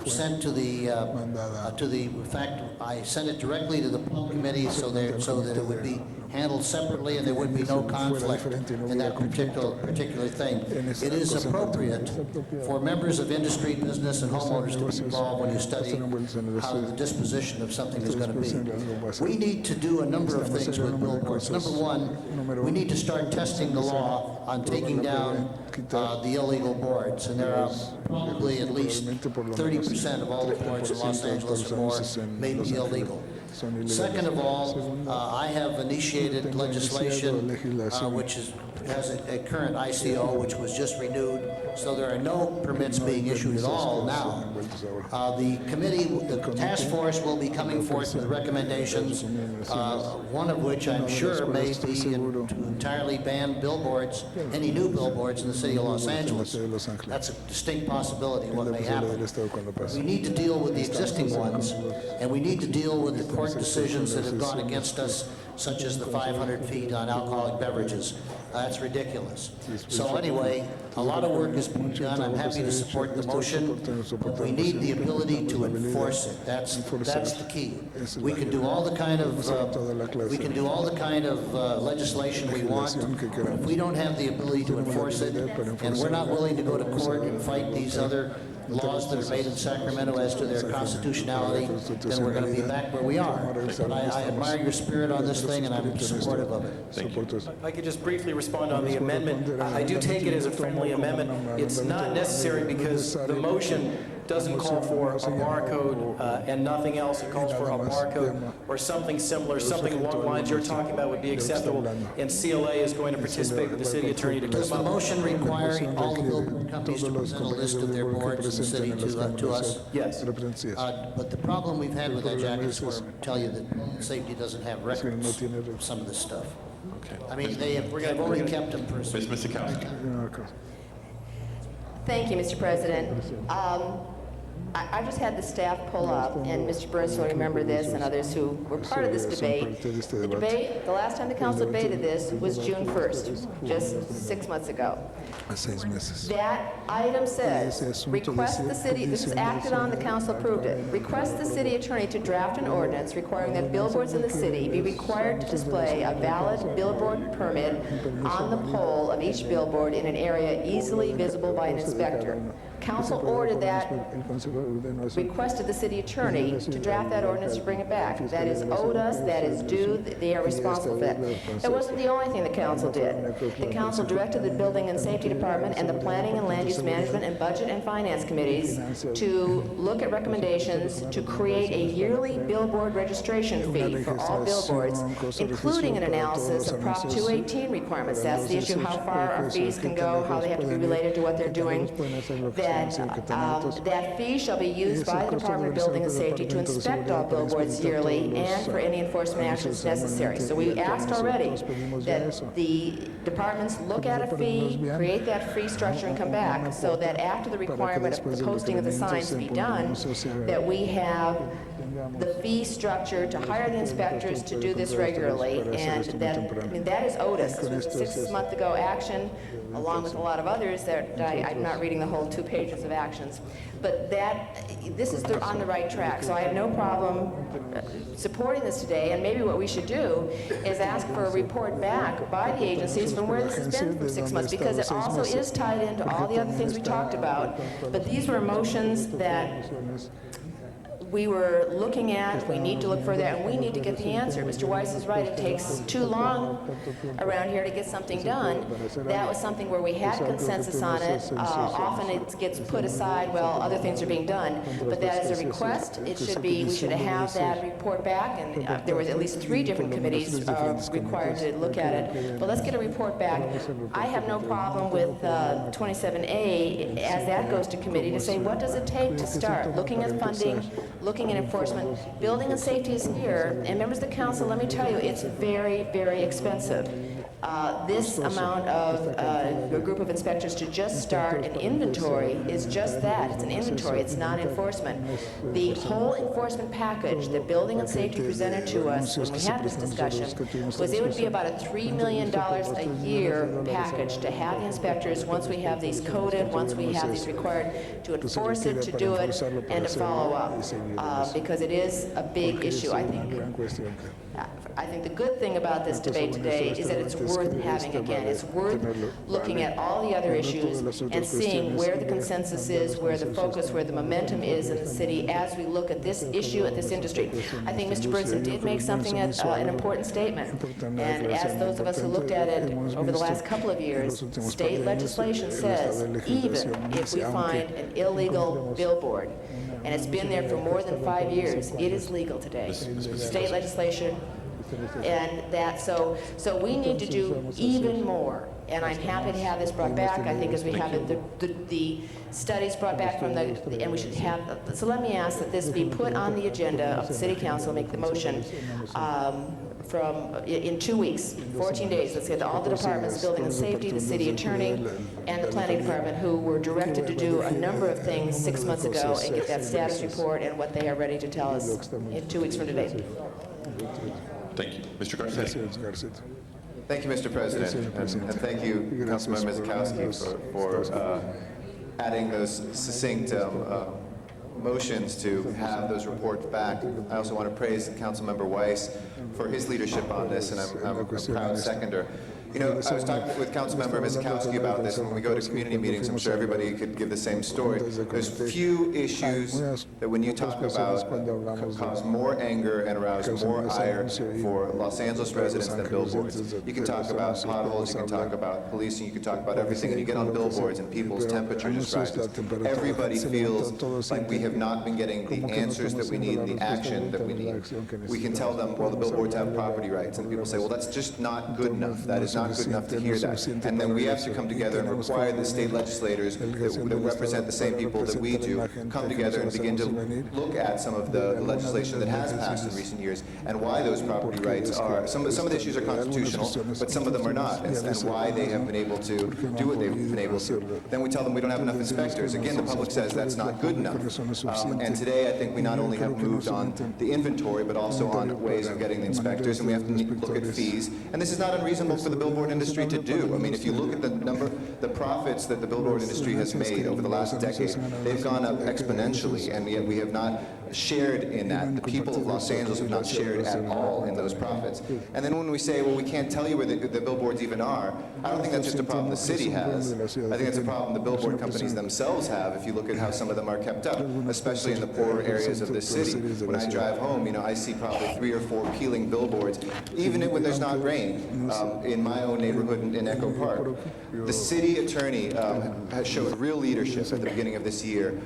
S8: sent to the, in fact, I sent it directly to the Plum Committee so that it would be handled separately and there would be no conflict in that particular thing. It is appropriate for members of industry, business, and homeowners to be involved when you study how the disposition of something is going to be. We need to do a number of things with billboards. Number one, we need to start testing the law on taking down the illegal boards, and there are probably at least 30% of all the boards in Los Angeles or more may be illegal. Second of all, I have initiated legislation which has a current ICO which was just renewed, so there are no permits being issued at all now. The committee, the task force will be coming forth with recommendations, one of which I'm sure may be to entirely ban billboards, any new billboards in the city of Los Angeles. That's a distinct possibility of what may happen. We need to deal with the existing ones, and we need to deal with the court decisions that have gone against us, such as the 500 feet on alcoholic beverages. That's ridiculous. So anyway, a lot of work is being done. I'm happy to support the motion, but we need the ability to enforce it. That's the key. We can do all the kind of legislation we want, but if we don't have the ability to enforce it, and we're not willing to go to court and fight these other laws that are made in Sacramento as to their constitutionality, then we're going to be back where we are. But I admire your spirit on this thing, and I'm supportive of it.
S1: Thank you.
S5: If I could just briefly respond on the amendment. I do take it as a friendly amendment. It's not necessary because the motion doesn't call for a barcode and nothing else. It calls for a barcode or something similar, something along the lines you're talking about would be acceptable, and CLA is going to participate with the city attorney to
S8: Does
S5: come
S8: the
S5: up.
S8: motion require all the billboard companies to present a list of their boards in the city to us?
S5: Yes.
S8: But the problem we've had with that, Jack, I just want to tell you that safety doesn't have records of some of this stuff.
S1: Okay.
S8: I mean, they've only kept them for...
S1: Ms. Misikowski.
S16: Thank you, Mr. President. I just had the staff pull up, and Mr. Burns will remember this, and others who were part of this debate. The debate, the last time the council debated this was June 1st, just 6 months ago. That item says, request the city, this was acted on, the council approved it, request the city attorney to draft an ordinance requiring that billboards in the city be required to display a valid billboard permit on the pole of each billboard in an area easily visible by an inspector. Council ordered that, requested the city attorney to draft that ordinance to bring it back. That is owed us, that is due, they are responsible for that. That wasn't the only thing the council did. The council directed the Building and Safety Department and the Planning and Land Use Management and Budget and Finance Committees to look at recommendations to create a yearly billboard registration fee for all billboards, including an analysis of Prop 218 requirements. That's the issue, how far our fees can go, how they have to be related to what they're doing. That fee shall be used by the Department of Building and Safety to inspect all billboards yearly and for any enforcement actions necessary. So we asked already that the departments look at a fee, create that fee structure and come back so that after the requirement of the posting of the signs be done, that we have the fee structure to hire the inspectors to do this regularly, and that, I mean, that is owed us. This was a 6 month ago action, along with a lot of others that I'm not reading the whole 2 pages of actions, but this is on the right track. So I have no problem supporting this today, and maybe what we should do is ask for a report back by the agencies from where this has been for 6 months, because it also is tied into all the other things we talked about. But these were motions that we were looking at, we need to look further, and we need to get the answer. Mr. Weiss is right, it takes too long around here to get something done. That was something where we had consensus on it. Often it gets put aside, well, other things are being done, but that is a request. It should be, we should have that report back, and there was at least 3 different committees required to look at it. But let's get a report back. I have no problem with 27A, as that goes to committee, to say, what does it take to start looking at funding, looking at enforcement. Building and safety is here, and members of the council, let me tell you, it's very, very expensive. This amount of a group of inspectors to just start an inventory is just that. It's an inventory. It's not enforcement. The whole enforcement package that Building and Safety presented to us when we had this discussion was it would be about a $3 million a year package to have the inspectors, once we have these coded, once we have these required, to enforce it, to do it, and to follow up. Because it is a big issue, I think. I think the good thing about this debate today is that it's worth having again. It's worth looking at all the other issues and seeing where the consensus is, where the focus, where the momentum is in the city as we look at this issue, at this industry. I think Mr. Burnson did make something, an important statement. And as those of us who looked at it over the last couple of years, state legislation says even if we find an illegal billboard, and it's been there for more than 5 years, it is legal today. State legislation. And that, so we need to do even more. And I'm happy to have this brought back. I think as we have it, the studies brought back from and we should have, so let me ask that this be put on the agenda of the City Council, make the motion in 2 weeks, 14 days, let's get all the departments, Building and Safety, the City Attorney, and the Planning Department, who were directed to do a number of things 6 months ago, and get that status report and what they are ready to tell us in 2 weeks from today.
S1: Thank you. Mr. Garcetti.
S10: Thank you, Mr. President, and thank you, Councilmember Misikowski, for adding those succinct motions to have those reports back. I also want to praise Councilmember Weiss for his leadership on this, and I'm a proud seconder. You know, I was talking with Councilmember Mizikowski about this, and when we go to community meetings, I'm sure everybody could give the same story. There's few issues that when you talk about cause more anger and arouse more ire for Los Angeles residents than billboards. You can talk about potholes, you can talk about policing, you can talk about everything, and you get on billboards and people's temperature just rises. Everybody feels like we have not been getting the answers that we need, the action that we need. We can tell them, well, the billboards have property rights, and people say, well, that's just not good enough. That is not good enough to hear that. And then we have to come together and require the state legislators that represent the same people that we do come together and begin to look at some of the legislation that has passed in recent years and why those property rights are, some of the issues are constitutional, but some of them are not, and why they have been able to do what they've been able to. Then we tell them we don't have enough inspectors. Again, the public says that's not good enough. And today I think we not only have moved on the inventory, but also on ways of getting the inspectors, and we have to look at fees. And this is not unreasonable for the billboard industry to do. I mean, if you look at the profits that the billboard industry has made over the last decade, they've gone up exponentially, and yet we have not shared in that. The people of Los Angeles have not shared at all in those profits. And then when we say, well, we can't tell you where the billboards even are, I don't think that's just a problem the city has. I think it's a problem the billboard companies themselves have if you look at how some of them are kept up, especially in the poorer areas of this city. When I drive home, you know, I see probably 3 or 4 peeling billboards, even when there's not rain, in my own neighborhood in Echo Park. The city attorney has showed real leadership at the beginning of this year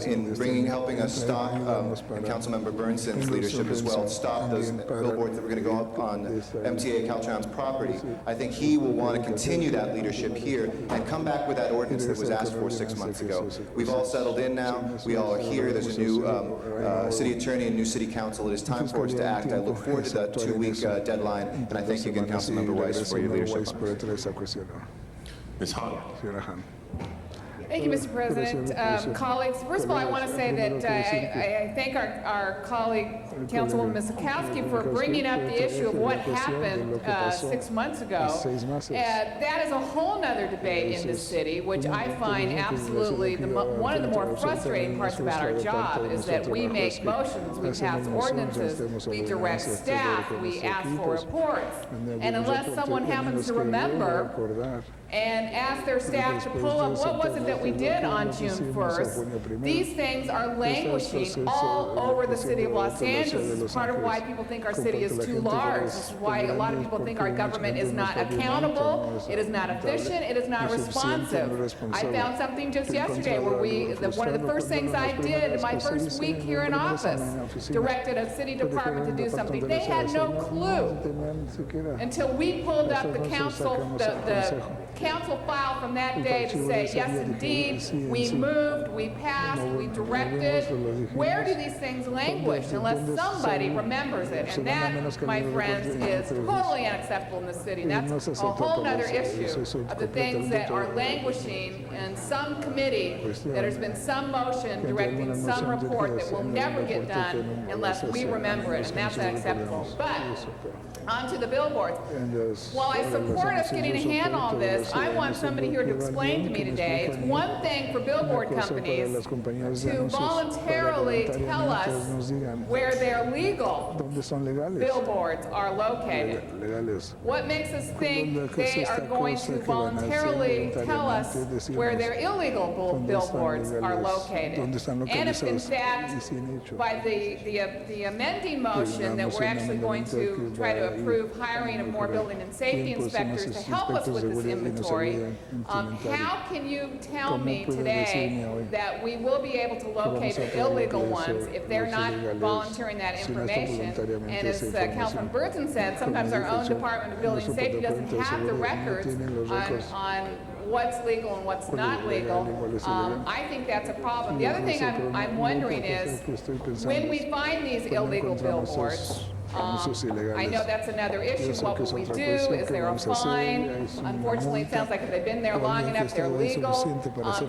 S10: in helping us stop, and Councilmember Bernson's leadership as well, stop those billboards that were going to go up on MTA Caltrans property. I think he will want to continue that leadership here and come back with that ordinance that was asked for 6 months ago. We've all settled in now. We all are here. There's a new city attorney and new city council. It is time for us to act. I look forward to that 2-week deadline, and I thank you again, Councilmember Weiss, for your leadership on this.
S1: Ms. Han.
S17: Thank you, Mr. President. Colleagues, first of all, I want to say that I thank our colleague, Councilwoman Mizikowski, for bringing up the issue of what happened 6 months ago. That is a whole nother debate in this city, which I find absolutely one of the more frustrating parts about our job is that we make motions, we pass ordinances, we direct staff, we ask for reports, and unless someone happens to remember and ask their staff to pull up what was it that we did on June 1st. These things are languishing all over the city of Los Angeles. This is part of why people think our city is too large. This is why a lot of people think our government is not accountable, it is not efficient, it is not responsive. I found something just yesterday where one of the first things I did in my first week here in office, directed a city department to do something. They had no clue until we pulled up the council file from that day to say, yes, indeed, we moved, we passed, we directed. Where do these things languish unless somebody remembers it? And that, my friends, is totally unacceptable in the city. And that's a whole other issue of the things that are languishing in some committee, that there's been some motion directing some report that will never get done unless we remember it, and that's unacceptable. But on to the billboards. While I support us getting a handle on this, I want somebody here to explain to me today, it's one thing for billboard companies to voluntarily tell us where their legal billboards are located. What makes us think they are going to voluntarily tell us where their illegal billboards are located? And if in fact, by the amending motion that we're actually going to try to approve hiring of more building and safety inspectors to help us with this inventory, how can you tell me today that we will be able to locate the illegal ones if they're not volunteering that information? And as Councilman Burton said, sometimes our own Department of Building and Safety doesn't have the records on what's legal and what's not legal. I think that's a problem. The other thing I'm wondering is, when we find these illegal billboards, I know that's another issue. What will we do? Is there a fine? Unfortunately, it sounds like if they've been there long enough, they're legal.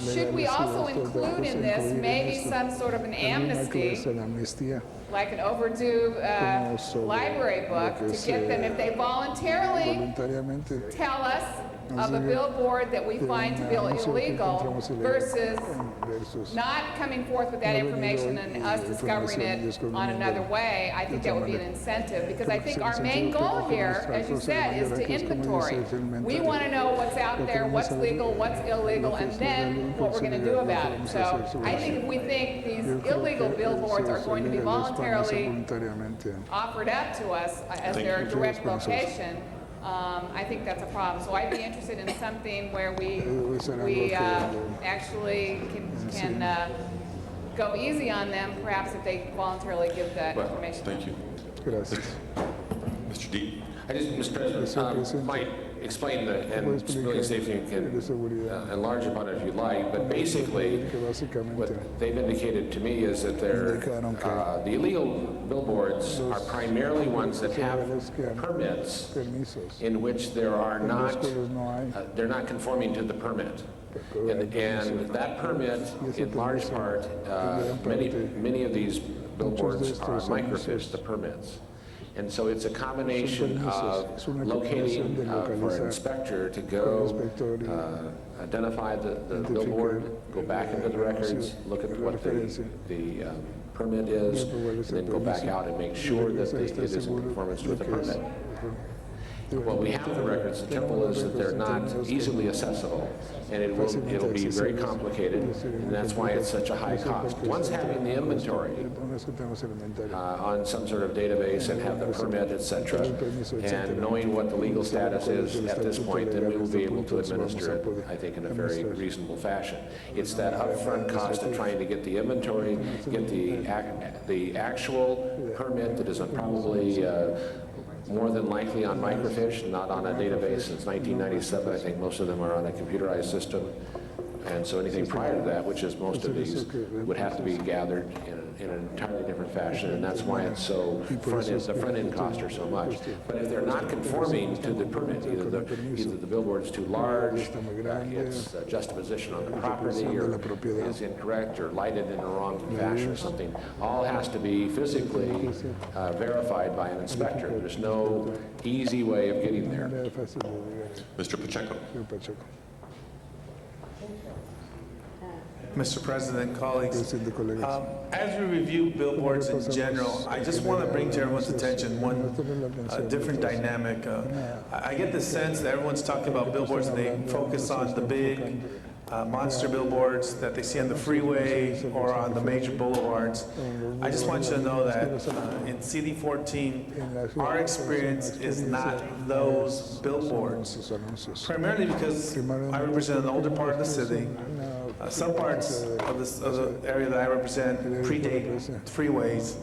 S17: Should we also include in this maybe some sort of an amnesty like an overdue library book, to get them, if they voluntarily tell us of a billboard that we find to be illegal versus not coming forth with that information and us discovering it on another way. I think that would be an incentive, because I think our main goal here, as you said, is to inventory. We want to know what's out there, what's legal, what's illegal, and then what we're going to do about it. So I think if we think these illegal billboards are going to be voluntarily offered up to us as their direct location, I think that's a problem. So I'd be interested in something where we actually can go easy on them, perhaps if they voluntarily give that information.
S1: Thank you. Mr. D.
S14: I just, Mr. President, might explain and really see if you can enlarge upon it if you'd like, but basically what they've indicated to me is that the illegal billboards are primarily ones that have permits in which there are not, they're not conforming to the permit. And that permit, in large part, many of these billboards are microfiche, the permits. And so it's a combination of locating for an inspector to go identify the billboard, go back into the records, look at what the permit is, and then go back out and make sure that it is in conformance with the permit. What we have in the records, the trouble is that they're not easily accessible, and it'll be very complicated, and that's why it's such a high cost. Once having the inventory on some sort of database and have the permit, etc., and knowing what the legal status is at this point, then we will be able to administer it, I think, in a very reasonable fashion. It's that upfront cost of trying to get the inventory, get the actual permit that is probably more than likely on microfiche, not on a database since 1997. I think most of them are on a computerized system. And so anything prior to that, which is most of these, would have to be gathered in an entirely different fashion, and that's why it's so the front-end costs are so much. But if they're not conforming to the permit, either the billboard's too large, its juxtaposition on the property or is incorrect or lighted in the wrong fashion or something, all has to be physically verified by an inspector. There's no easy way of getting there.
S1: Mr. Pacheco.
S5: Mr. President, colleagues, as we review billboards in general, I just want to bring to everyone's attention one different dynamic. I get the sense that everyone's talking about billboards and they focus on the big monster billboards that they see on the freeway or on the major boulevards. I just want you to know that in CD14, our experience is not those billboards, primarily because I represent an older part of the city. Some parts of the area that I represent predate freeways.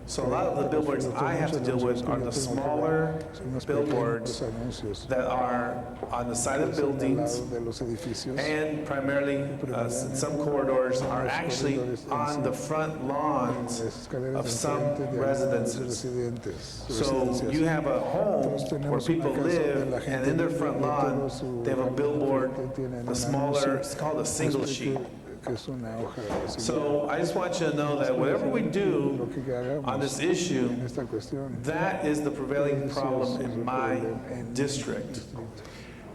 S5: So a lot of the billboards I have to deal with are the smaller billboards that are on the side of buildings, and primarily some corridors are actually on the front lawns of some residences. So you have a home where people live, and in their front lawn, they have a billboard, the smaller, it's called a single sheet. So I just want you to know that whatever we do on this issue, that is the prevailing problem in my district.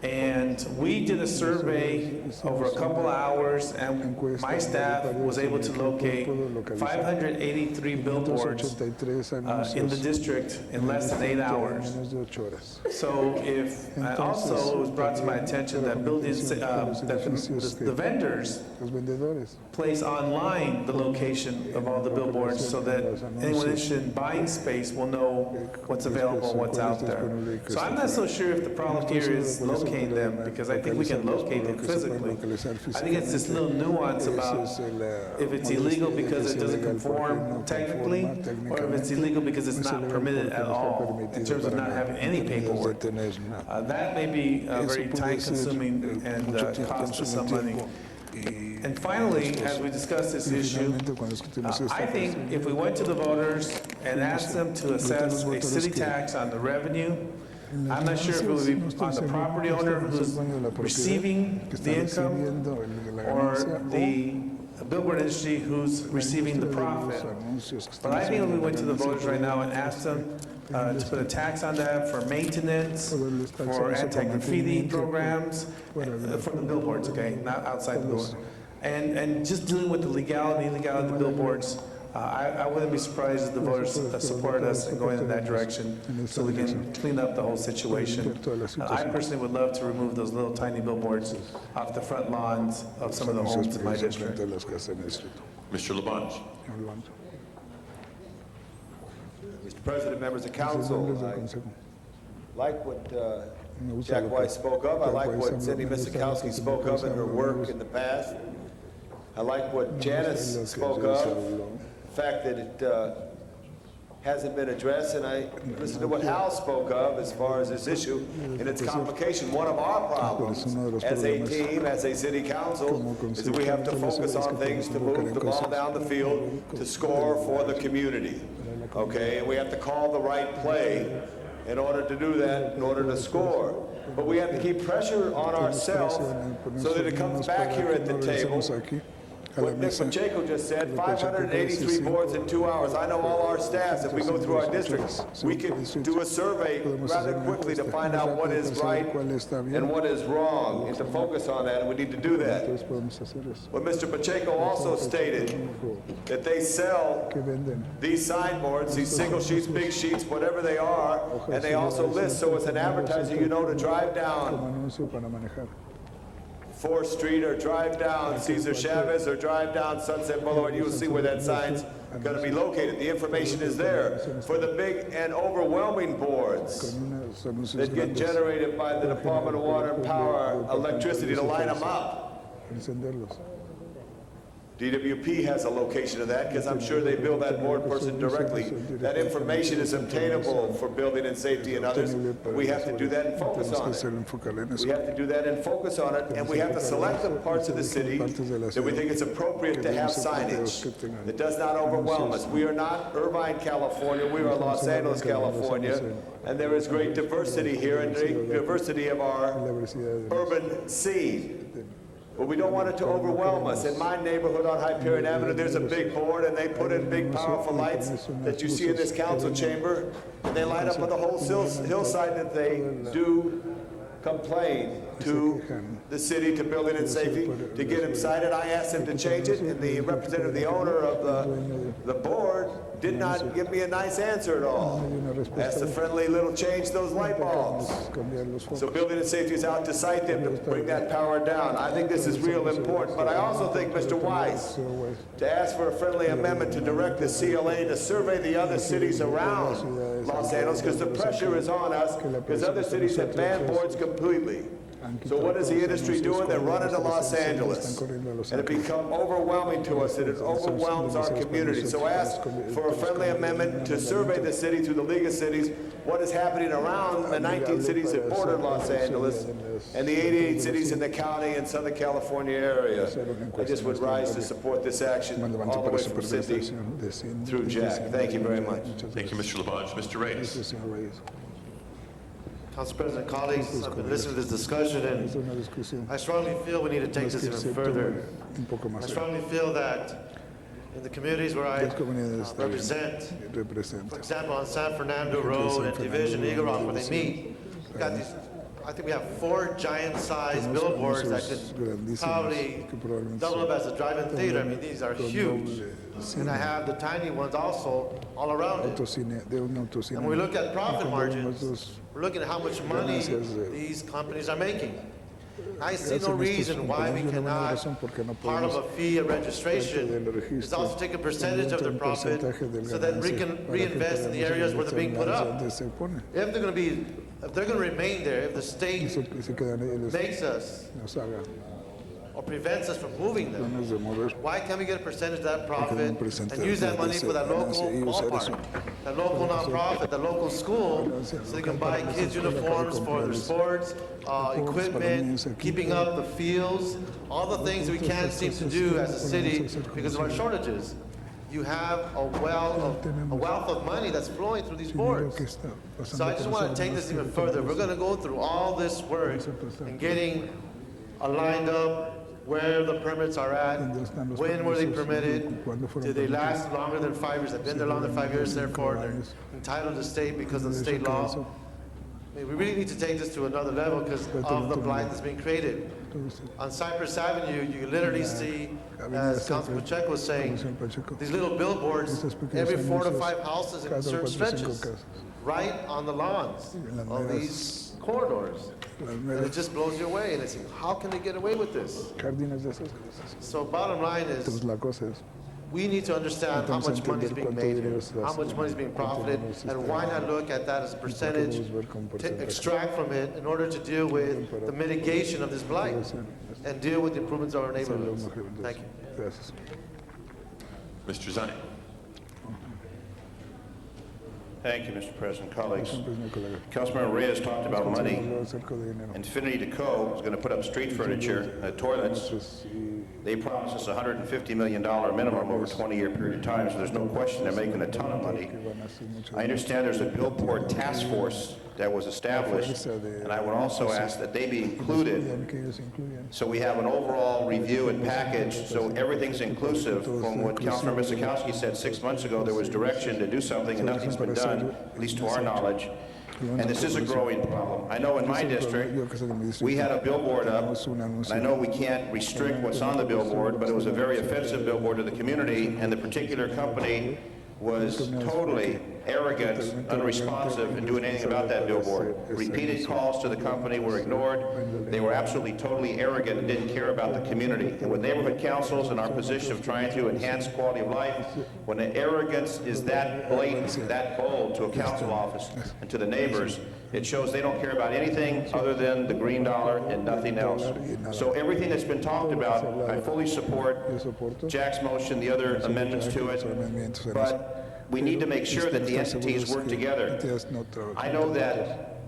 S5: And we did a survey over a couple hours, and my staff was able to locate 583 billboards in the district in less than 8 hours. So and also it was brought to my attention that buildings, that the vendors place online the location of all the billboards so that anyone interested in buying space will know what's available and what's out there. So I'm not so sure if the problem here is locating them, because I think we can locate them physically. I think it's this little nuance about if it's illegal because it doesn't conform technically, or if it's illegal because it's not permitted at all in terms of not having any paperwork. That may be very time-consuming and cost us some money. And finally, as we discuss this issue, I think if we went to the voters and asked them to assess a city tax on the revenue, I'm not sure if it would be on the property owner who's receiving the income or the billboard industry who's receiving the profit. But I think if we went to the voters right now and asked them to put a tax on that for maintenance, for anti-graffiti programs, for the billboards, okay, not outside the billboard. And just dealing with the legality of the billboards, I wouldn't be surprised if the voters supported us in going in that direction so we can clean up the whole situation. I personally would love to remove those little tiny billboards off the front lawns of some of the homes in my district.
S1: Mr. Labange.
S6: Mr. President, members of council, I like what Jack White spoke of. I like what Cindy Misikowski spoke of in her work in the past. I like what Janice spoke of, the fact that it hasn't been addressed, and I listened to what Hal spoke of as far as this issue and its complication. One of our problems as a team, as a city council, is that we have to focus on things to move the ball down the field to score for the community, okay? And we have to call the right play in order to do that, in order to score. But we have to keep pressure on ourselves so that it comes back here at the table. What Nick Pacheco just said, 583 boards in 2 hours. I know all our staffs, if we go through our districts, we can do a survey rather quickly to find out what is right and what is wrong, and to focus on that, and we need to do that. What Mr. Pacheco also stated, that they sell these signboards, these single sheets, big sheets, whatever they are, and they also list, so as an advertiser, you know to drive down 4th Street or drive down Cesar Chavez or drive down Sunset Boulevard, you will see where that sign's going to be located. The information is there. For the big and overwhelming boards that get generated by the Department of Water and Power, electricity to light them up, DWP has a location of that because I'm sure they bill that board person directly. That information is obtainable for building and safety and others. But we have to do that and focus on it. We have to do that and focus on it, and we have to select the parts of the city that we think it's appropriate to have signage that does not overwhelm us. We are not Irvine, California. We are Los Angeles, California, and there is great diversity here and great diversity of our urban scene. But we don't want it to overwhelm us. In my neighborhood on Hyperion Avenue, there's a big board, and they put in big, powerful lights that you see in this council chamber, and they light up on the whole hillside that they do complain to the city, to building and safety, to get them cited. I asked them to change it, and the representative, the owner of the board, did not give me a nice answer at all. Asked a friendly little change those light bulbs. So building and safety is out to cite them to bring that power down. I think this is real important, but I also think, Mr. Weiss, to ask for a friendly amendment to direct the CLA to survey the other cities around Los Angeles, because the pressure is on us, because other cities have banned boards completely. So what is the industry doing? They're running to Los Angeles. And it becomes overwhelming to us, and it overwhelms our community. So ask for a friendly amendment to survey the city through the League of Cities, what is happening around the 19 cities that border Los Angeles and the 88 cities in the county and Southern California area. I just would rise to support this action all the way from Cindy through Jack. Thank you very much.
S1: Thank you, Mr. Labange. Mr. Reyes.
S9: Council President, colleagues, I've been listening to this discussion, and I strongly feel we need to take this even further. I strongly feel that in the communities where I represent, for example, on San Fernando Road and Division, Eagle Rock, where they meet, we've got these, I think we have 4 giant-sized billboards that could probably double up as a drive-in theater. I mean, these are huge. And I have the tiny ones also all around it. And when we look at profit margins, we're looking at how much money these companies are making. I see no reason why we cannot, part of a fee of registration, is also take a percentage of their profit so that we can reinvest in the areas where they're being put up. If they're going to remain there, if the state makes us or prevents us from moving them, why can't we get a percentage of that profit and use that money for that local ballpark, that local nonprofit, that local school, so they can buy kids' uniforms for their sports, equipment, keeping up the fields, all the things that we can't seem to do as a city because of our shortages. You have a wealth of money that's flowing through these boards. So I just want to take this even further. We're going to go through all this work and getting a lined up where the permits are at, when were they permitted, did they last longer than 5 years, they've been there longer than 5 years, therefore they're entitled to stay because of the state law. I mean, we really need to take this to another level because of the blight that's being created. On Cypress Avenue, you literally see, as Councilman Pacheco was saying, these little billboards every 4 to 5 houses in certain stretches, right on the lawns of these corridors. And it just blows you away, and it's, how can they get away with this? So bottom line is, we need to understand how much money is being made here, how much money is being profited, and why not look at that as a percentage to extract from it in order to deal with the mitigation of this blight and deal with the improvements of our neighborhoods. Thank you.
S1: Mr. Zani.
S12: Thank you, Mr. President, colleagues. Councilmember Reyes talked about money. Infinity Decor is going to put up street furniture, toilets. They promised us a $150 million minimum over a 20-year period of time, so there's no question they're making a ton of money. I understand there's a billboard task force that was established, and I would also ask that they be included so we have an overall review and package, so everything's inclusive. From what Councilmember Miskowski said 6 months ago, there was direction to do something and nothing's been done, at least to our knowledge. And this is a growing problem. I know in my district, we had a billboard up, and I know we can't restrict what's on the billboard, but it was a very offensive billboard to the community, and the particular company was totally arrogant, unresponsive in doing anything about that billboard. Repeated calls to the company were ignored. They were absolutely totally arrogant and didn't care about the community. And with neighborhood councils in our position of trying to enhance quality of life, when the arrogance is that blatant, that bold to a council office and to the neighbors, it shows they don't care about anything other than the green dollar and nothing else. So everything that's been talked about, I fully support Jack's motion, the other amendments to it, but we need to make sure that the entities work together. I know that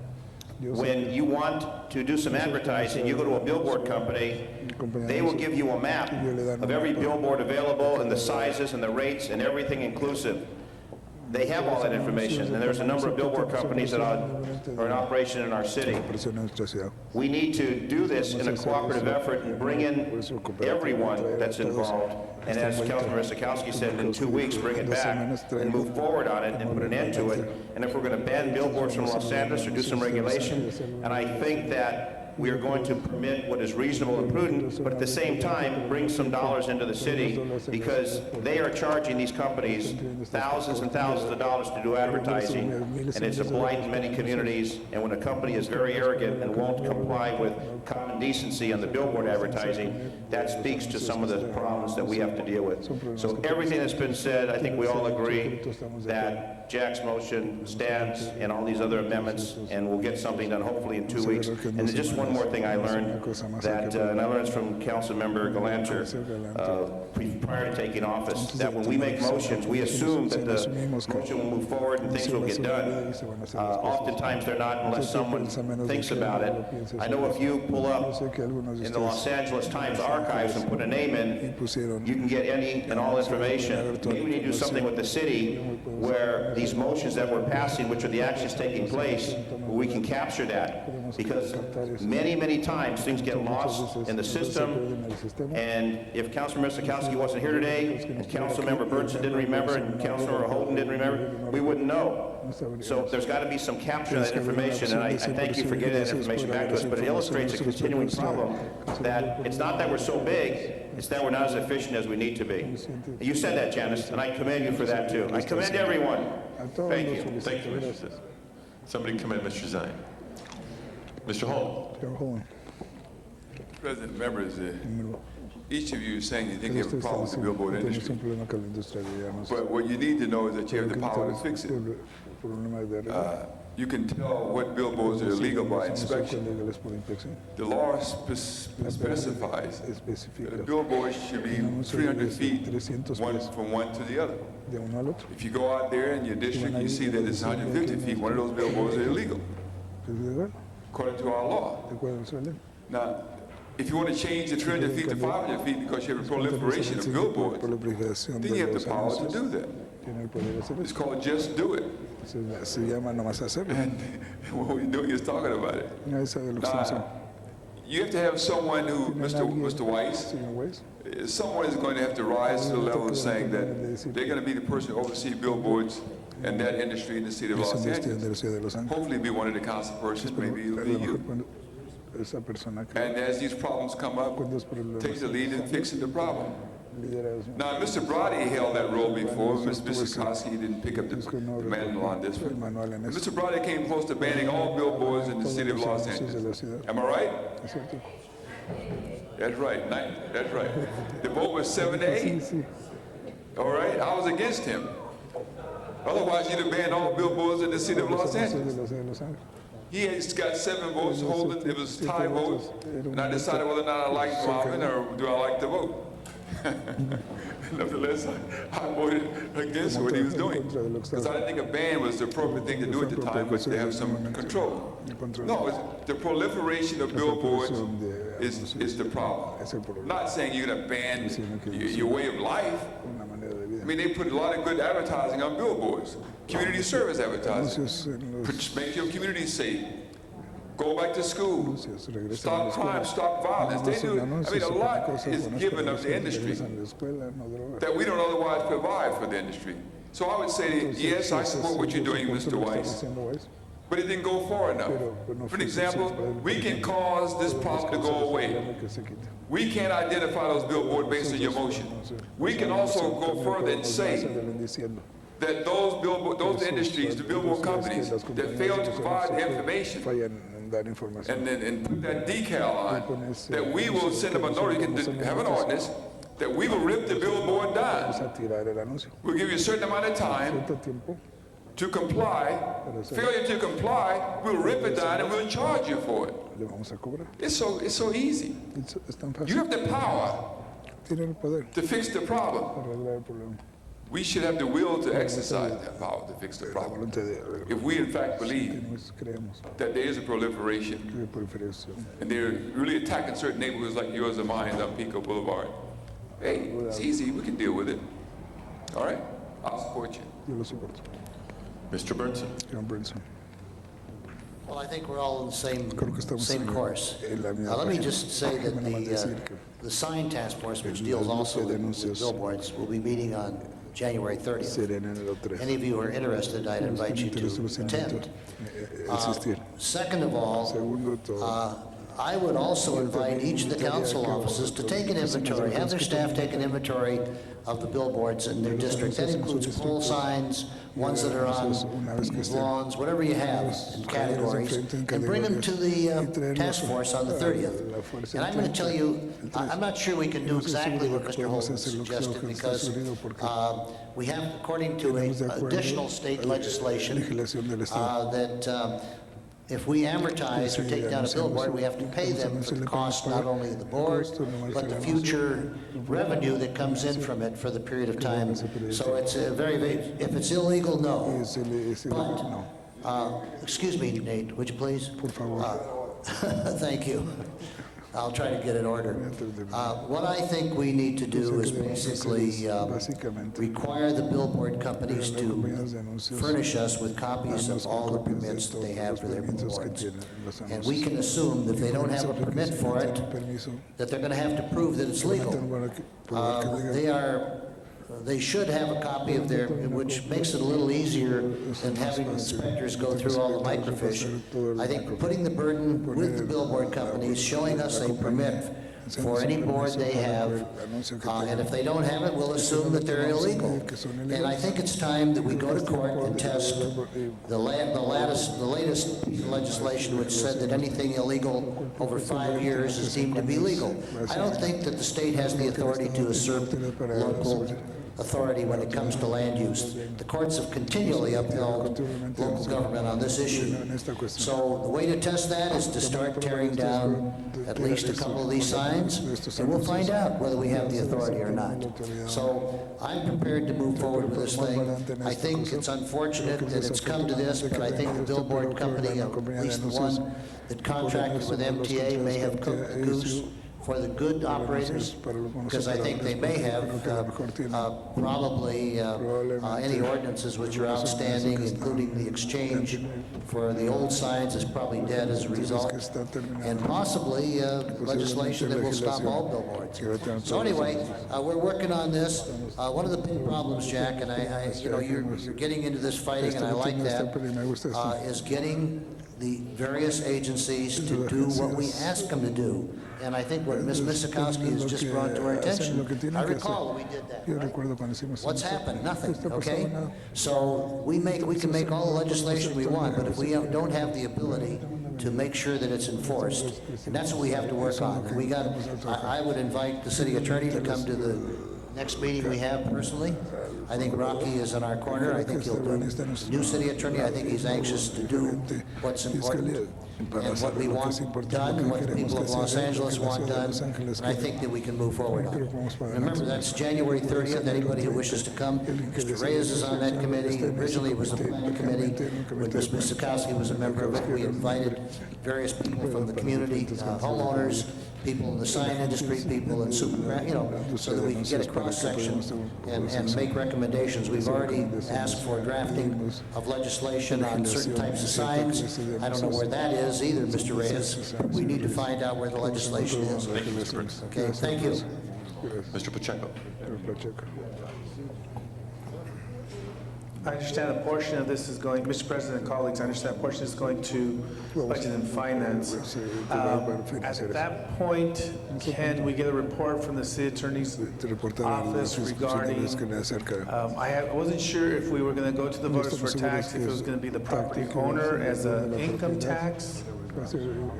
S12: when you want to do some advertising, you go to a billboard company, they will give you a map of every billboard available and the sizes and the rates and everything inclusive. They have all that information, and there's a number of billboard companies that are in operation in our city. We need to do this in a cooperative effort and bring in everyone that's involved. And as Councilman Miskowski said, in 2 weeks, bring it back and move forward on it and put an end to it. And if we're going to ban billboards from Los Angeles or do some regulation, and I think that we are going to permit what is reasonable and prudent, but at the same time, bring some dollars into the city because they are charging these companies thousands and thousands of dollars to do advertising, and it's a blight in many communities. And when a company is very arrogant and won't comply with common decency on the billboard advertising, that speaks to some of the problems that we have to deal with. So everything that's been said, I think we all agree that Jack's motion stands and all these other amendments, and we'll get something done hopefully in 2 weeks. And just one more thing I learned, that, and I learned this from Councilmember Galanter prior to taking office, that when we make motions, we assume that the motion will move forward and things will get done. Oftentimes they're not unless someone thinks about it. I know if you pull up in the Los Angeles Times archives and put a name in, you can get any and all information. Maybe we need to do something with the city where these motions that we're passing, which are the actions taking place, where we can capture that. Because many times things get lost in the system, and if Councilman Miskowski wasn't here today, and Councilmember Burton didn't remember, and Councilmember Holden didn't remember, we wouldn't know. So there's got to be some capture of that information, and I thank you for getting that information back to us, but it illustrates a continuing problem, that it's not that we're so big, it's that we're not as efficient as we need to be. You said that, Janice, and I commend you for that too. I commend everyone. Thank you.
S1: Thank you, Mr. Zani. Somebody commend Mr. Zani. Mr. Holden.
S13: President, members, each of you is saying you think you have a problem with the billboard industry. But what you need to know is that you have the power to fix it. You can tell what billboards are illegal by inspection. The law specifies that a billboard should be 300 feet from one to the other. If you go out there in your district, you see that it's 150 feet. One of those billboards are illegal, according to our law. Now, if you want to change the 300 feet to 500 feet because you have a proliferation of billboards, then you have the power to do that. It's called Just Do It. And what we're doing is talking about it. Now, you have to have someone who, Mr. Weiss, someone is going to have to rise to the level of saying that they're going to be the person who oversees billboards and that industry in the city of Los Angeles. Hopefully be one of the council persons, maybe it'll be you. And as these problems come up, take the lead in fixing the problem. Now, Mr. Brady held that role before. Mr. Koski didn't pick up the mantle on this one. Mr. Brady came close to banning all billboards in the city of Los Angeles. Am I right? That's right. That's right. The vote was 7-8. All right? I was against him. Otherwise, you'd have banned all billboards in the city of Los Angeles. He has got 7 votes holding. It was tie votes. And I decided whether or not I liked Marvin or do I like the vote. Nevertheless, I voted against what he was doing because I didn't think a ban was the appropriate thing to do at the time, but to have some control. No, the proliferation of billboards is the problem. I'm not saying you're going to ban your way of life. I mean, they put a lot of good advertising on billboards, community service advertising. Make your community safe. Go back to school. Stop crime, stop violence. They do, I mean, a lot is given of the industry that we don't otherwise provide for the industry. So I would say, yes, I support what you're doing, Mr. Weiss, but it didn't go far enough. For example, we can cause this problem to go away. We can't identify those billboards based on your motion. We can also go further and say that those industries, the billboard companies that fail to provide the information and put that decal on, that we will send them a notice, have an ordinance, that we will rip the billboard down. We'll give you a certain amount of time to comply. Failure to comply, we'll rip it down and we'll charge you for it. It's so easy. You have the power to fix the problem. We should have the will to exercise that power to fix the problem. If we in fact believe that there is a proliferation and they're really attacking certain neighborhoods like yours and mine on Pico Boulevard, hey, it's easy, we can deal with it. All right? I'll support you.
S1: Mr. Burnson.
S8: Well, I think we're all in the same course. Let me just say that the sign task force, which deals also with billboards, will be meeting on January 30th. Any of you who are interested, I'd invite you to attend. Second of all, I would also invite each of the council offices to take an inventory, have their staff take an inventory of the billboards in their district. That includes pole signs, ones that are on lawns, whatever you have in categories, and bring them to the task force on the 30th. And I'm going to tell you, I'm not sure we can do exactly what Mr. Holden suggested because we have, according to additional state legislation, that if we amortize or take down a billboard, we have to pay them for the cost not only of the board, but the future revenue that comes in from it for the period of time. So it's a if it's illegal, no. But, excuse me, Nate, would you please? Thank you. I'll try to get in order. What I think we need to do is basically require the billboard companies to furnish us with copies of all the permits that they have for their billboards. And we can assume that if they don't have a permit for it, that they're going to have to prove that it's legal. They should have a copy of their, which makes it a little easier than having inspectors go through all the microfiche. I think putting the burden with the billboard companies, showing us a permit for any board they have, and if they don't have it, we'll assume that they're illegal. And I think it's time that we go to court and test the latest legislation which said that anything illegal over 5 years is deemed to be legal. I don't think that the state has the authority to usurp local authority when it comes to land use. The courts have continually upheld local government on this issue. So the way to test that is to start tearing down at least a couple of these signs, and we'll find out whether we have the authority or not. So I'm prepared to move forward with this thing. I think it's unfortunate that it's come to this, but I think the billboard company, at least the one that contracted with MTA, may have cooked the goose for the good operators, because I think they may have probably any ordinances which are outstanding, including the exchange for the old signs is probably dead as a result, and possibly legislation that will stop all billboards. So anyway, we're working on this. One of the big problems, Jack, and you're getting into this fighting, and I like that, is getting the various agencies to do what we ask them to do. And I think what Ms. Misikowski has just brought to our attention, I recall we did that, right? What's happened? Nothing, okay? So we can make all the legislation we want, but if we don't have the ability to make sure that it's enforced, and that's what we have to work on. And I would invite the city attorney to come to the next meeting we have personally. I think Rocky is in our corner. I think he'll do. New city attorney, I think he's anxious to do what's important and what we want done, and what the people of Los Angeles want done, and I think that we can move forward on it. Remember, that's January 30th. Anybody who wishes to come, Mr. Reyes is on that committee. Originally, it was the planning committee. When Ms. Misikowski was a member of it, we invited various people from the community, homeowners, people in the sign industry, people in so that we can get a cross-section and make recommendations. We've already asked for drafting of legislation on certain types of signs. I don't know where that is either, Mr. Reyes. We need to find out where the legislation is.
S1: Thank you, Mr. Brooks.
S8: Okay, thank you.
S1: Mr. Pacheco.
S7: I understand a portion of this is going, Mr. President and colleagues, I understand a portion is going to Budget and Finance. At that point, can we get a report from the city attorney's office regarding, I wasn't sure if we were going to go to the voters for tax, if it was going to be the property owner as an income tax,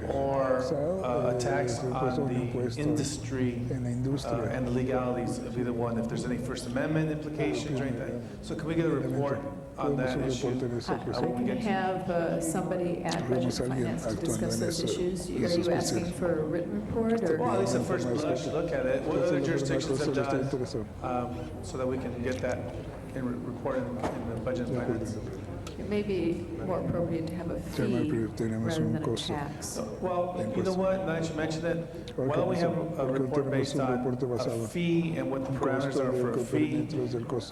S7: or a tax on the industry and the legalities of either one, if there's any First Amendment implications or anything. So can we get a report on that issue?
S15: We can have somebody at Budget and Finance to discuss those issues. Are you asking for a written report, or?
S7: Well, at least a first blush look at it. What other jurisdictions have done, so that we can get that report in the Budget and Finance.
S15: It may be more appropriate to have a fee rather than a tax.
S7: Well, you know what, now that you mention it, why don't we have a report based on a fee and what the parameters are for a fee,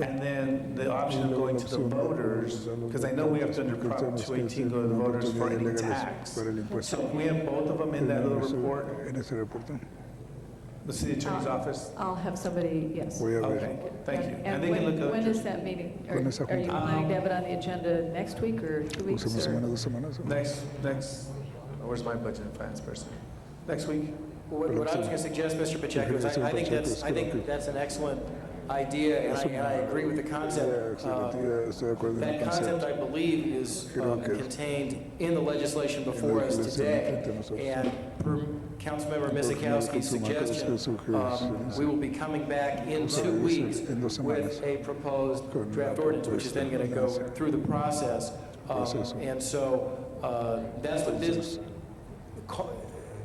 S7: and then the option of going to the voters, because I know we have to under Prop 218 go to the voters for any tax. So if we have both of them in that little report, the city attorney's office?
S15: I'll have somebody, yes.
S7: Okay, thank you.
S15: And
S7: they can look up
S15: when is that meeting? Are you planning to have it on the agenda next week or 2 weeks?
S7: Next, where's my Budget and Finance person? Next week?
S5: What I was going to suggest, Mr. Pacheco, is I think that's an excellent idea, and I agree with the concept. That concept, I believe, is contained in the legislation before us today. And per Councilmember Misikowski's suggestion, we will be coming back in 2 weeks with a proposed draft ordinance, which is then going to go through the process. And so that's what this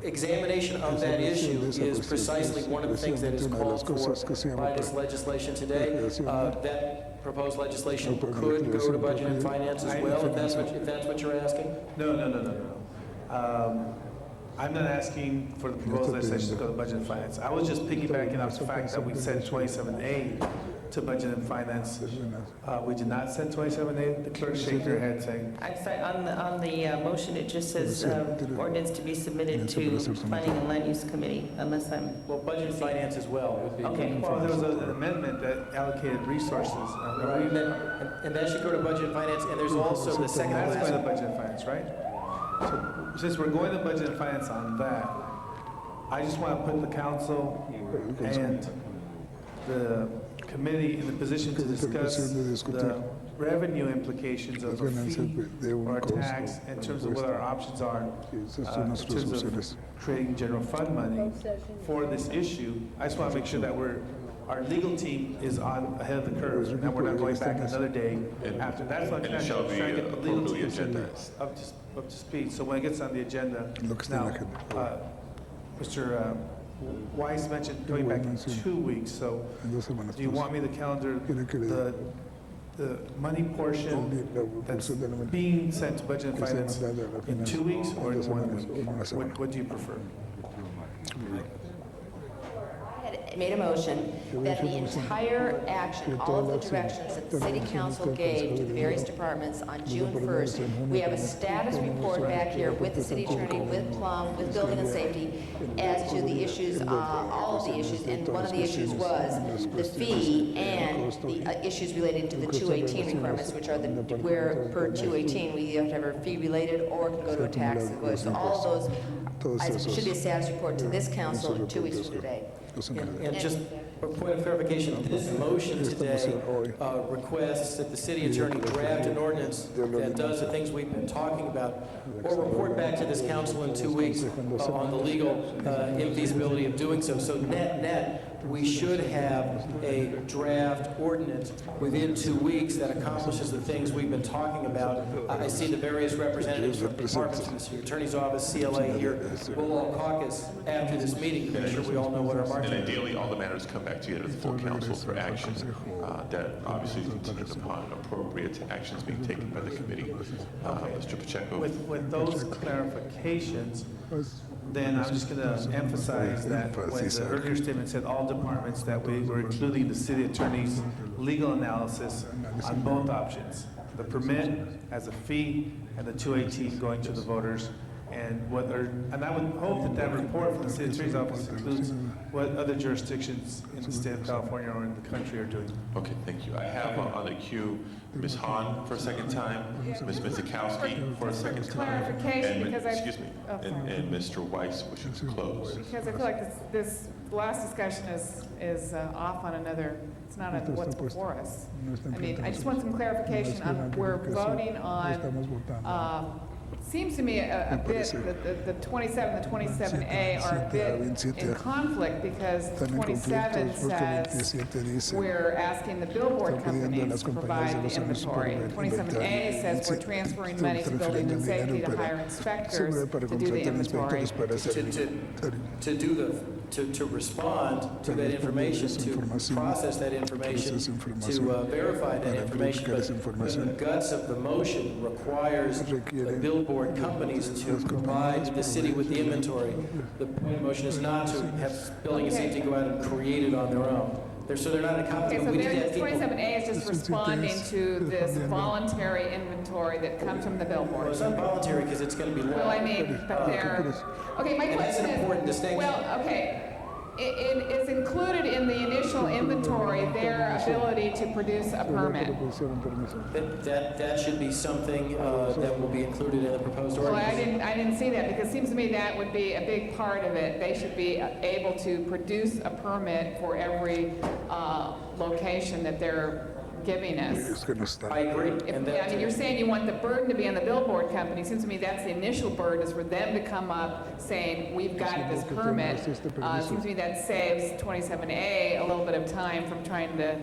S5: examination of that issue is precisely one of the things that is called for by this legislation today. That proposed legislation could go to Budget and Finance as well, if that's what you're asking?
S7: No. I'm not asking for the proposed legislation to go to Budget and Finance. I was just piggybacking off the fact that we sent 27A to Budget and Finance. We did not send 27A. The clerk shake their head saying.
S3: I'm sorry, on the motion, it just says ordinance to be submitted to Planning and Land Use Committee, unless I'm...
S5: Well, Budget and Finance as well would be.
S7: Okay. Well, there was an amendment that allocated resources.
S5: And that should go to Budget and Finance, and there's also the second.
S7: That's going to Budget and Finance, right? So since we're going to Budget and Finance on that, I just want to put the council and the committee in the position to discuss the revenue implications of a fee or a tax in terms of what our options are in terms of creating general fund money for this issue. I just want to make sure that our legal team is ahead of the curve, and we're not going back another day after. That's what I'm trying to get the legal team up to speed. So when it gets on the agenda, now, Mr. Weiss mentioned going back in 2 weeks. So do you want me to calendar the money portion that's being sent to Budget and Finance in 2 weeks or in 1 week? What do you prefer?
S16: made a motion that the entire action, all of the directions that the city council gave to the various departments on June 1st, we have a status report back here with the city attorney, with Plum, with building and safety, as to the issues, all of the issues, and one of the issues was the fee and the issues related to the 218 requirements, which are the, where per 218, we either have to have a fee related or can go to a tax. So all of those should be a status report to this council 2 weeks from today.
S5: And just for point of clarification, this motion today requests that the city attorney draft an ordinance that does the things we've been talking about, or report back to this council in 2 weeks on the legal infeasibility of doing so. So net, we should have a draft ordinance within 2 weeks that accomplishes the things we've been talking about. I see the various representatives from departments in the city attorney's office, CLA here. We'll all caucus after this meeting to make sure we all know what our marching
S1: And ideally, all the matters come back together to the full council for action. That obviously is contingent upon appropriate actions being taken by the committee. Mr. Pacheco.
S7: With those clarifications, then I'm just going to emphasize that when the earlier statement said all departments, that we were including the city attorney's legal analysis on both options. The permit as a fee and the 218 going to the voters. And I would hope that that report from the city attorney's office includes what other jurisdictions in the state of California or in the country are doing.
S1: Okay, thank you. I have on the queue Ms. Hahn for a second time, Ms. Mizikowski for a second time.
S17: Clarification, because I-
S1: Excuse me,
S17: oh, sorry.
S1: and Mr. Weiss wishing to close.
S17: Because I feel like this last discussion is off on another, it's not on what's before us. I mean, I just want some clarification on, we're voting on, seems to me a bit, the 27, the 27A are a bit in conflict because 27 says we're asking the billboard companies to provide the inventory. 27A says we're transferring money to building and safety to hire inspectors to do the inventory.
S5: To respond to that information, to process that information, to verify that information, but the guts of the motion requires the billboard companies to provide the city with the inventory. The point of the motion is not to have building and safety go out and create it on their own. So they're not a company.
S17: Okay, so this 27A is just responding to this voluntary inventory that comes from the billboard.
S5: Well, it's not voluntary because it's going to be law.
S17: Well, I mean, but they're, okay, my
S5: And that's
S17: question
S5: an
S17: is.
S5: important distinction.
S17: Well, okay, it is included in the initial inventory their ability to produce a permit.
S5: That should be something that will be included in the proposed
S17: Well,
S5: ordinance.
S17: I didn't see that because it seems to me that would be a big part of it. They should be able to produce a permit for every location that they're giving us.
S5: I agree.
S17: Yeah, I mean, you're saying you want the burden to be on the billboard company. Seems to me that's the initial burden, is for them to come up saying, we've got this permit. Seems to me that saves 27A a little bit of time from trying to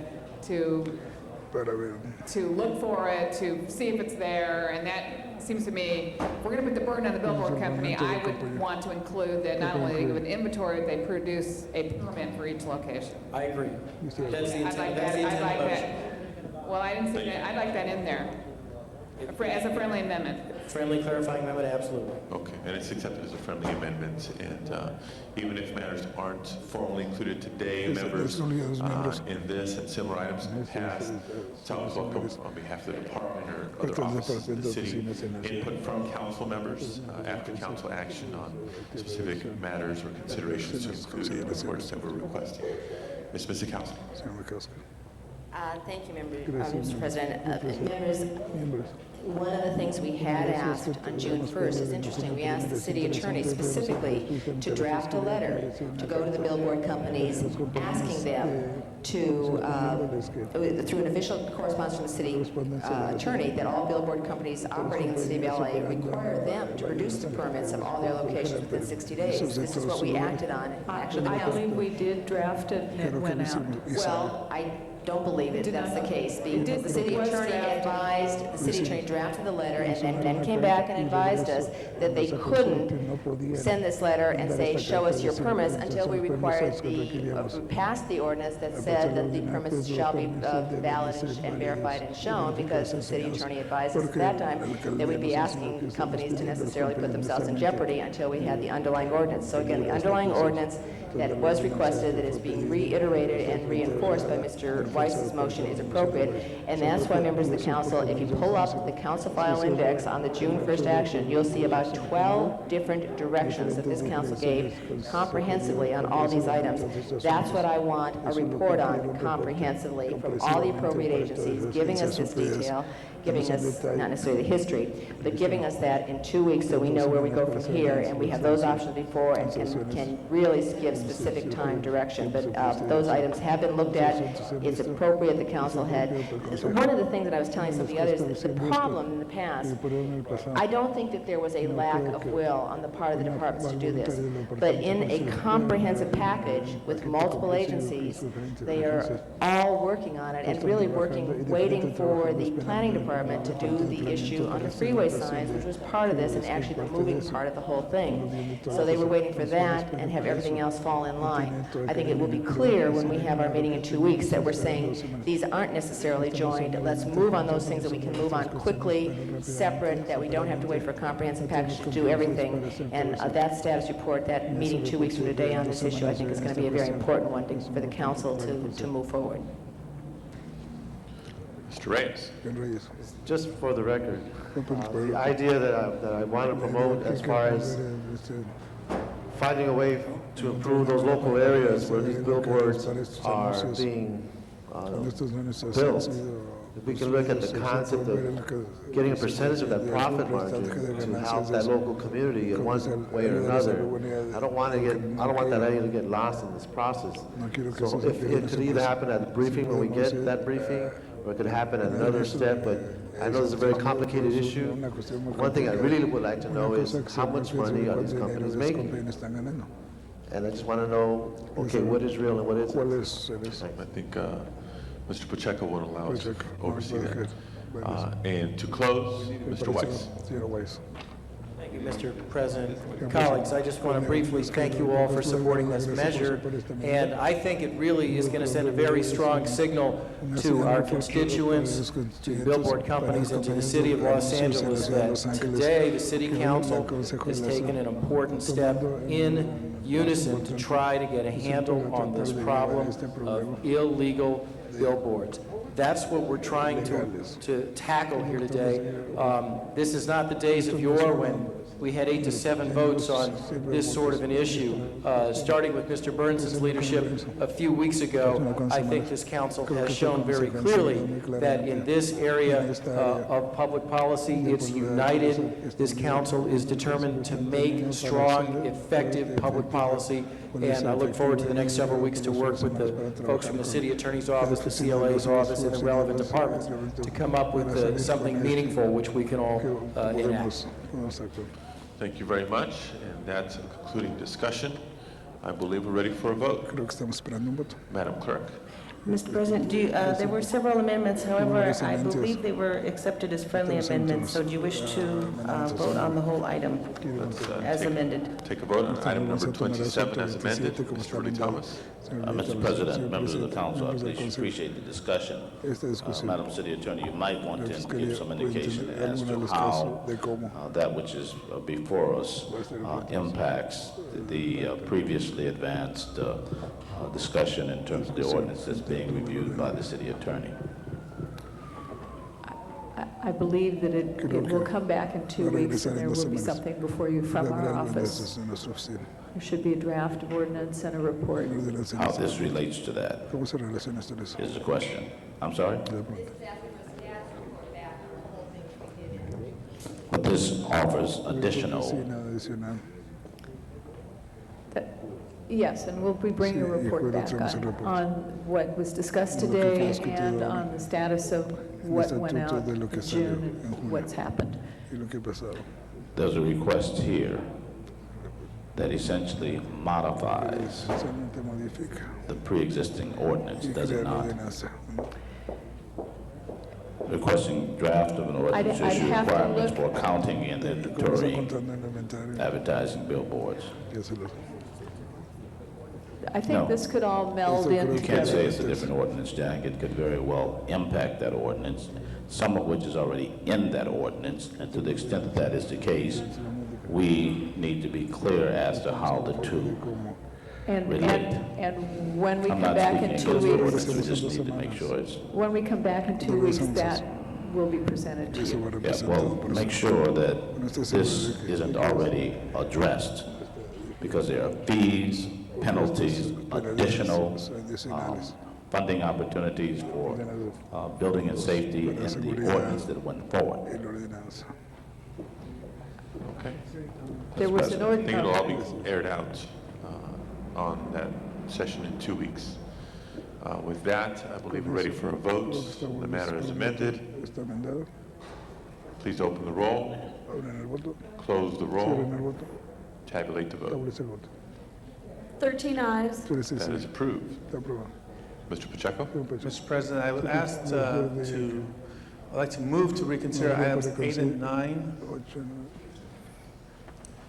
S17: look for it, to see if it's there, and that seems to me, if we're gonna put the burden on the billboard company, I would want to include that not only they give an inventory, they produce a permit for each location.
S5: I agree. That's the
S17: I'd
S5: intent,
S17: like
S5: that's the
S17: that, I'd
S5: intent
S17: like
S5: of the motion.
S17: that. Well, I didn't see that, I'd like that in there, as a friendly amendment.
S5: Friendly clarifying amendment, absolutely.
S1: Okay, and it's accepted as a friendly amendment, and even if matters aren't formally included today, members in this and similar items in the past, it's always welcome on behalf of the department or other offices of the city, input from council members after council action on specific matters or considerations to include in the reports that we're requesting. Ms. Mizikowski.
S16: Thank you, Mr. President. Members, one of the things we had asked on June 1st is interesting. We asked the city attorney specifically to draft a letter to go to the billboard companies, asking them to, through an official correspondence from the city attorney, that all billboard companies operating in the city of LA require them to produce the permits of all their locations within 60 days. This is what we acted on. Actually,
S21: I believe we did draft it and it went out.
S16: Well, don't believe it, that's the case, because the city attorney advised, the city attorney drafted the letter and then came back and advised us that they couldn't send this letter and say, show us your permits until we required passed the ordinance that said that the permits shall be valid and verified and shown, because the city attorney advised us at that time that we'd be asking companies to necessarily put themselves in jeopardy until we had the underlying ordinance. So again, the underlying ordinance that was requested, that is being reiterated and reinforced by Mr. Weiss's motion, is appropriate, and that's why, members of the council, if you pull up the council file index on the June 1st action, you'll see about 12 different directions that this council gave comprehensively on all these items. That's what I want a report on comprehensively from all the appropriate agencies, giving us this detail, giving us, not necessarily the history, but giving us that in 2 weeks so we know where we go from here, and we have those options before and can really give specific time direction. But those items have been looked at. It's appropriate. The council had. One of the things that I was telling some of the others, the problem in the past, I don't think that there was a lack of will on the part of the departments to do this, but in a comprehensive package with multiple agencies, they are all working on it and really waiting for the planning department to do the issue on the freeway signs, which was part of this and actually the moving part of the whole thing. So they were waiting for that and have everything else fall in line. I think it will be clear when we have our meeting in 2 weeks that we're saying these aren't necessarily joined. Let's move on those things that we can move on quickly, separate, that we don't have to wait for a comprehensive package to do everything. And that status report, that meeting 2 weeks from today on this issue, I think is going to be a very important one for the council to move forward.
S1: Mr. Reyes.
S9: Just for the record, the idea that I want to promote as far as finding a way to improve those local areas where these billboards are being built. If we can look at the concept of getting a percentage of that profit margin to help that local community in one way or another, I don't want that idea to get lost in this process. So if it could either happen at the briefing when we get that briefing, or it could happen at another step, but I know it's a very complicated issue. One thing I really would like to know is how much money are these companies making? And I just want to know, okay, what is real and what isn't?
S1: I think Mr. Pacheco won't allow us to oversee that. And to close, Mr. Weiss.
S5: Thank you, Mr. President. Colleagues, I just want to briefly thank you all for supporting this measure, and I think it really is going to send a very strong signal to our constituents, to billboard companies, and to the city of Los Angeles that today the city council has taken an important step in unison to try to get a handle on this problem of illegal billboards. That's what we're trying to tackle here today. This is not the days of yore when we had 8 to 7 votes on this sort of an issue. Starting with Mr. Burns' leadership a few weeks ago, I think this council has shown very clearly that in this area of public policy, it's united. This council is determined to make strong, effective public policy, and I look forward to the next several weeks to work with the folks from the city attorney's office, the CLA's office, and the relevant departments to come up with something meaningful which we can all enact.
S1: Thank you very much, and that's a concluding discussion. I believe we're ready for a vote. Madam Clerk.
S3: Mr. President, there were several amendments, however, I believe they were accepted as friendly amendments, so do you wish to vote on the whole item as amended?
S1: Take a vote on item number 27 as amended. Mr. Rudy Thomas.
S18: Mr. President, members of the council, I appreciate the discussion. Madam City Attorney, you might want to give some indication as to how that which is before us impacts the previously advanced discussion in terms of the ordinance that's being reviewed by the city attorney.
S15: I believe that it will come back in 2 weeks, and there will be something before you from our office. There should be a draft of ordinance and a report.
S18: How this relates to that is the question. I'm sorry? But this offers additional.
S15: Yes, and we'll be bringing a report back on what was discussed today and on the status of what went out in June and what's happened.
S18: There's a request here that essentially modifies the pre-existing ordinance, does it not? Requesting draft of an ordinance
S15: I'd
S18: issue
S15: have to
S18: requirements
S15: look-
S18: for counting and inventorying advertising billboards.
S15: I think
S18: No.
S15: this could all meld in
S18: You can't say
S15: together.
S18: it's a different ordinance, Jack. It could very well impact that ordinance, some of which is already in that ordinance. And to the extent that that is the case, we need to be clear as to how the two
S15: And
S18: relate.
S15: when we
S18: I'm
S15: come
S18: not
S15: back
S18: speaking
S15: in
S18: in
S15: 2
S18: those
S15: weeks,
S18: ordinances. We just need to make sure it's,
S15: when we come back in 2 weeks, that will be presented to you.
S18: yeah, well, make sure that this isn't already addressed, because there are fees, penalties, additional funding opportunities for building and safety in the ordinance that went forward.
S1: Okay.
S15: There was an
S1: I think it'll all be
S15: ordinance.
S1: aired out on that session in 2 weeks. With that, I believe we're ready for a vote. The matter is amended. Please open the roll, close the roll, tabulate the vote.
S4: 13 ayes.
S1: That is approved. Mr. Pacheco?
S7: Mr. President, I would ask I'd like to move to reconsider items 8 and 9.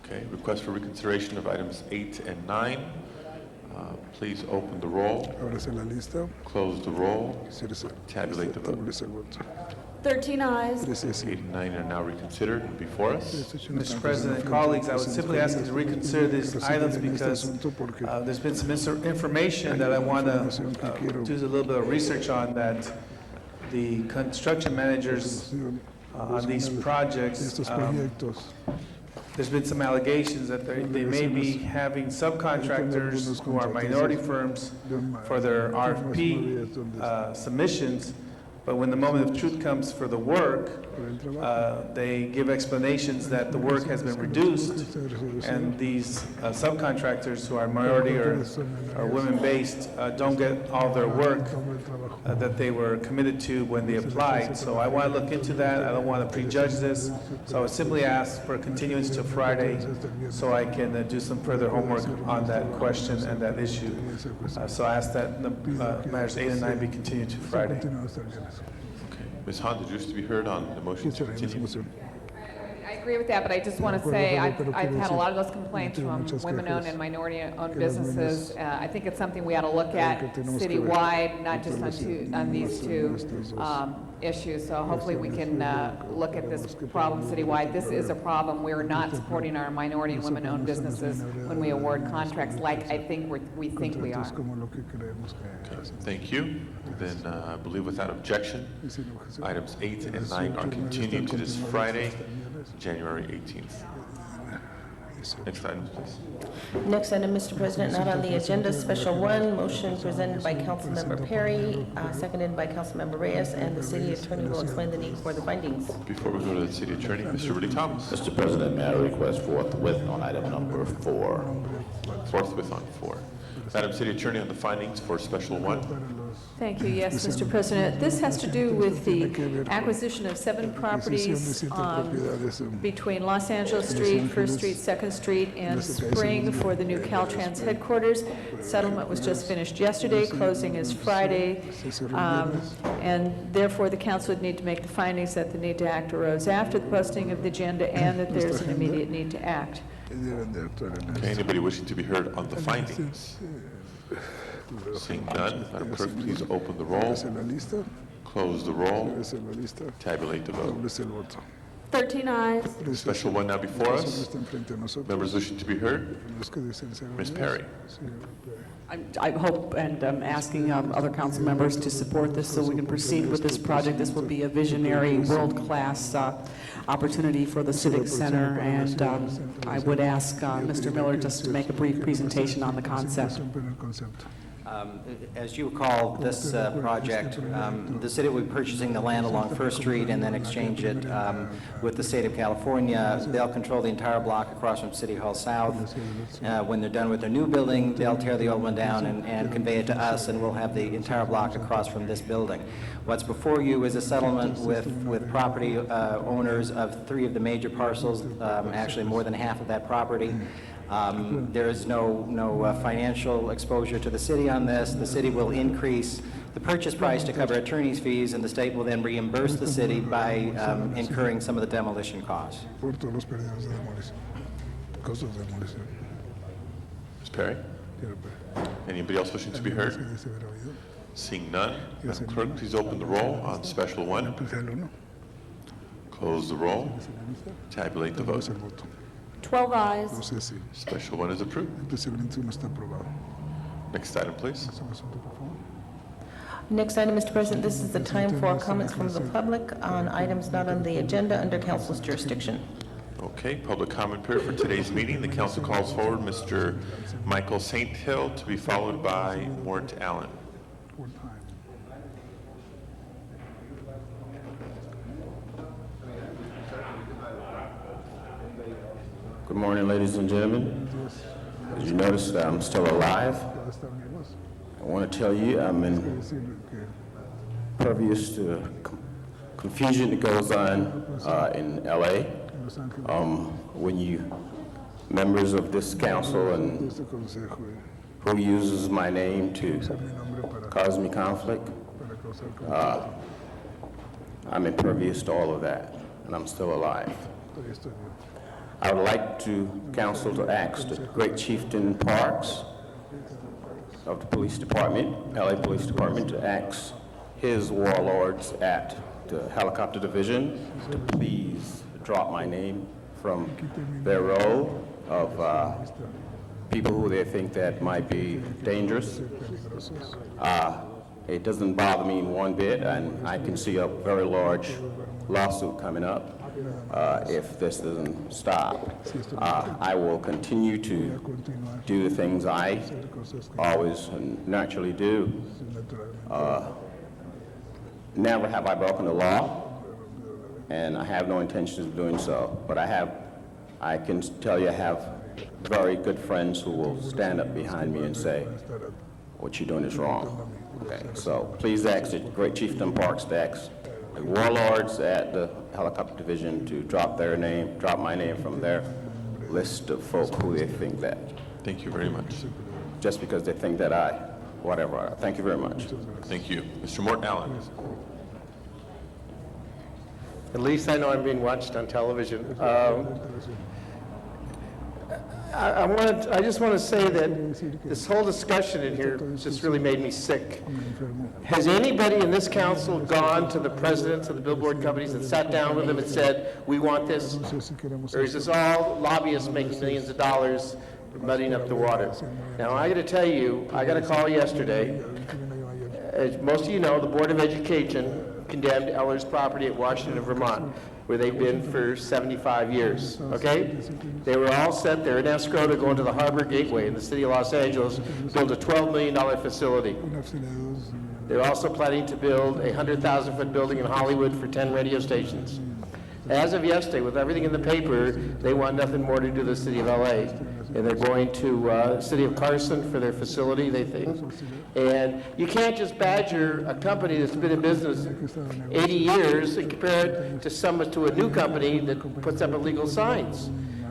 S1: Okay, request for reconsideration of items 8 and 9. Please open the roll, close the roll, tabulate the vote.
S4: 13 ayes.
S1: 8 and 9 are now reconsidered and before us.
S7: Mr. President, colleagues, I would simply ask you to reconsider these items because there's been some information that I want to do a little bit of research on, that the construction managers on these projects, there's been some allegations that they may be having subcontractors who are minority firms for their RFP submissions, but when the moment of truth comes for the work, they give explanations that the work has been reduced, and these subcontractors who are minority or women-based don't get all their work that they were committed to when they applied. So I want to look into that. I don't want to prejudge this. So I would simply ask for a continuance to Friday so I can do some further homework on that question and that issue. So I ask that the matters 8 and 9 be continued to Friday.
S1: Ms. Han, did you wish to be heard on the motion to continue?
S17: I agree with that, but I just want to say I've had a lot of those complaints from women-owned and minority-owned businesses. I think it's something we ought to look at citywide, not just on these two issues. So hopefully we can look at this problem citywide. This is a problem. We're not supporting our minority and women-owned businesses when we award contracts like I think we think we are.
S1: Thank you. Then I believe without objection, items 8 and 9 are continued to this Friday, January 18th. Next item, please.
S3: Next item, Mr. President, not on the agenda, special one, motion presented by Councilmember Perry, seconded by Councilmember Reyes, and the city attorney will explain the need for the findings.
S1: Before we go to the city attorney, Mr. Rudy Thomas.
S18: Mr. President, may I request forthwith on item number 4?
S1: Forthwith on 4. Madam City Attorney, on the findings for special one.
S15: Thank you. Yes, Mr. President. This has to do with the acquisition of 7 properties between Los Angeles Street, 1st Street, 2nd Street, and Spring for the new Caltrans headquarters. Settlement was just finished yesterday. Closing is Friday. And therefore, the council would need to make the findings that the need to act arose after the posting of the agenda and that there's an immediate need to act.
S1: Okay, anybody wishing to be heard on the findings? Seeing none, Madam Clerk, please open the roll, close the roll, tabulate the vote.
S4: 13 ayes.
S1: Special one now before us. Members wishing to be heard? Ms. Perry.
S2: I hope and I'm asking other council members to support this so we can proceed with this project. This will be a visionary, world-class opportunity for the Civic Center, and I would ask Mr. Miller just to make a brief presentation on the concept.
S22: As you recall, this project, the city will be purchasing the land along First Street and then exchange it with the state of California. They'll control the entire block across from City Hall South. When they're done with their new building, they'll tear the old one down and convey it to us, and we'll have the entire block across from this building. What's before you is a settlement with property owners of 3 of the major parcels, actually more than half of that property. There is no financial exposure to the city on this. The city will increase the purchase price to cover attorney's fees, and the state will then reimburse the city by incurring some of the demolition costs.
S1: Ms. Perry? Anybody else wishing to be heard? Seeing none, Madam Clerk, please open the roll on Special 1. Close the roll. Tabulate the vote.
S4: 12 eyes.
S1: Special 1 is approved. Next item, please.
S3: Next item, Mr. President, this is the time for comments from the public on items not on the agenda under council's jurisdiction.
S1: Okay, public comment period for today's meeting. The council calls forward Mr. Michael St. Hill to be followed by Mort Allen.
S14: Good morning, ladies and gentlemen. As you notice, I'm still alive. I want to tell you I'm impervious to confusion that goes on in LA. When you, members of this council and who uses my name to cause me conflict, I'm impervious to all of that, and I'm still alive. I would like council to ask the Great Chieftain Parks of the police department, LA Police Department, to ask his warlords at the helicopter division to please drop my name from their role of people who they think that might be dangerous. It doesn't bother me one bit, and I can see a very large lawsuit coming up if this doesn't stop. I will continue to do the things I always naturally do. Never have I broken the law, and I have no intention of doing so. But I can tell you I have very good friends who will stand up behind me and say, what you're doing is wrong. Okay, so please ask the Great Chieftain Parks to ask the warlords at the helicopter division to drop my name from their list of folk who they think that.
S1: Thank you very much.
S14: Just because they think that whatever. Thank you very much.
S1: Thank you. Mr. Mort Allen.
S11: At least I know I'm being watched on television. I just want to say that this whole discussion in here just really made me sick. Has anybody in this council gone to the presidents of the billboard companies and sat down with them and said, we want this? Or is this all lobbyists making millions of dollars muddying up the water? Now, I got to tell you, I got a call yesterday. As most of you know, the Board of Education condemned Eller's property at Washington, Vermont, where they've been for 75 years, okay? They were all set there in escrow to go into the Harbor Gateway in the city of Los Angeles, build a $12 million facility. They're also planning to build a 100,000-foot building in Hollywood for 10 radio stations. As of yesterday, with everything in the paper, they want nothing more to do with the city of LA. And they're going to city of Carson for their facility, they think. And you can't just badger a company that's been in business 80 years and compare it to a new company that puts up illegal signs.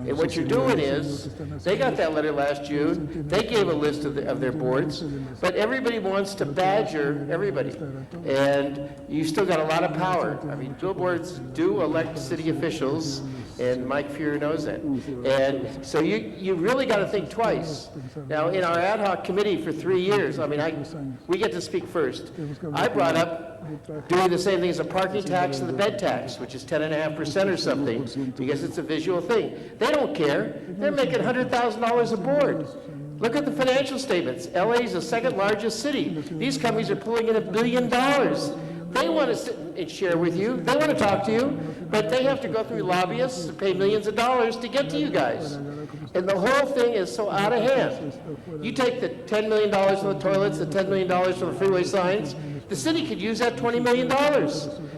S11: And what you're doing is, they got that letter last June, they gave a list of their boards, but everybody wants to badger everybody. And you still got a lot of power. I mean, billboards do elect city officials, and Mike Fuhrer knows that. And so you really got to think twice. Now, in our ad hoc committee for 3 years, I mean, we get to speak first. I brought up doing the same thing as a parking tax and the bed tax, which is 10.5% or something, because it's a visual thing. They don't care. They're making $100,000 a board. Look at the financial statements. LA is the second largest city. These companies are pulling in $1 billion. They want to sit and share with you. They want to talk to you, but they have to go through lobbyists and pay millions of dollars to get to you guys. And the whole thing is so out of hand. You take the $10 million for the toilets, the $10 million for the freeway signs, the city could use that $20 million.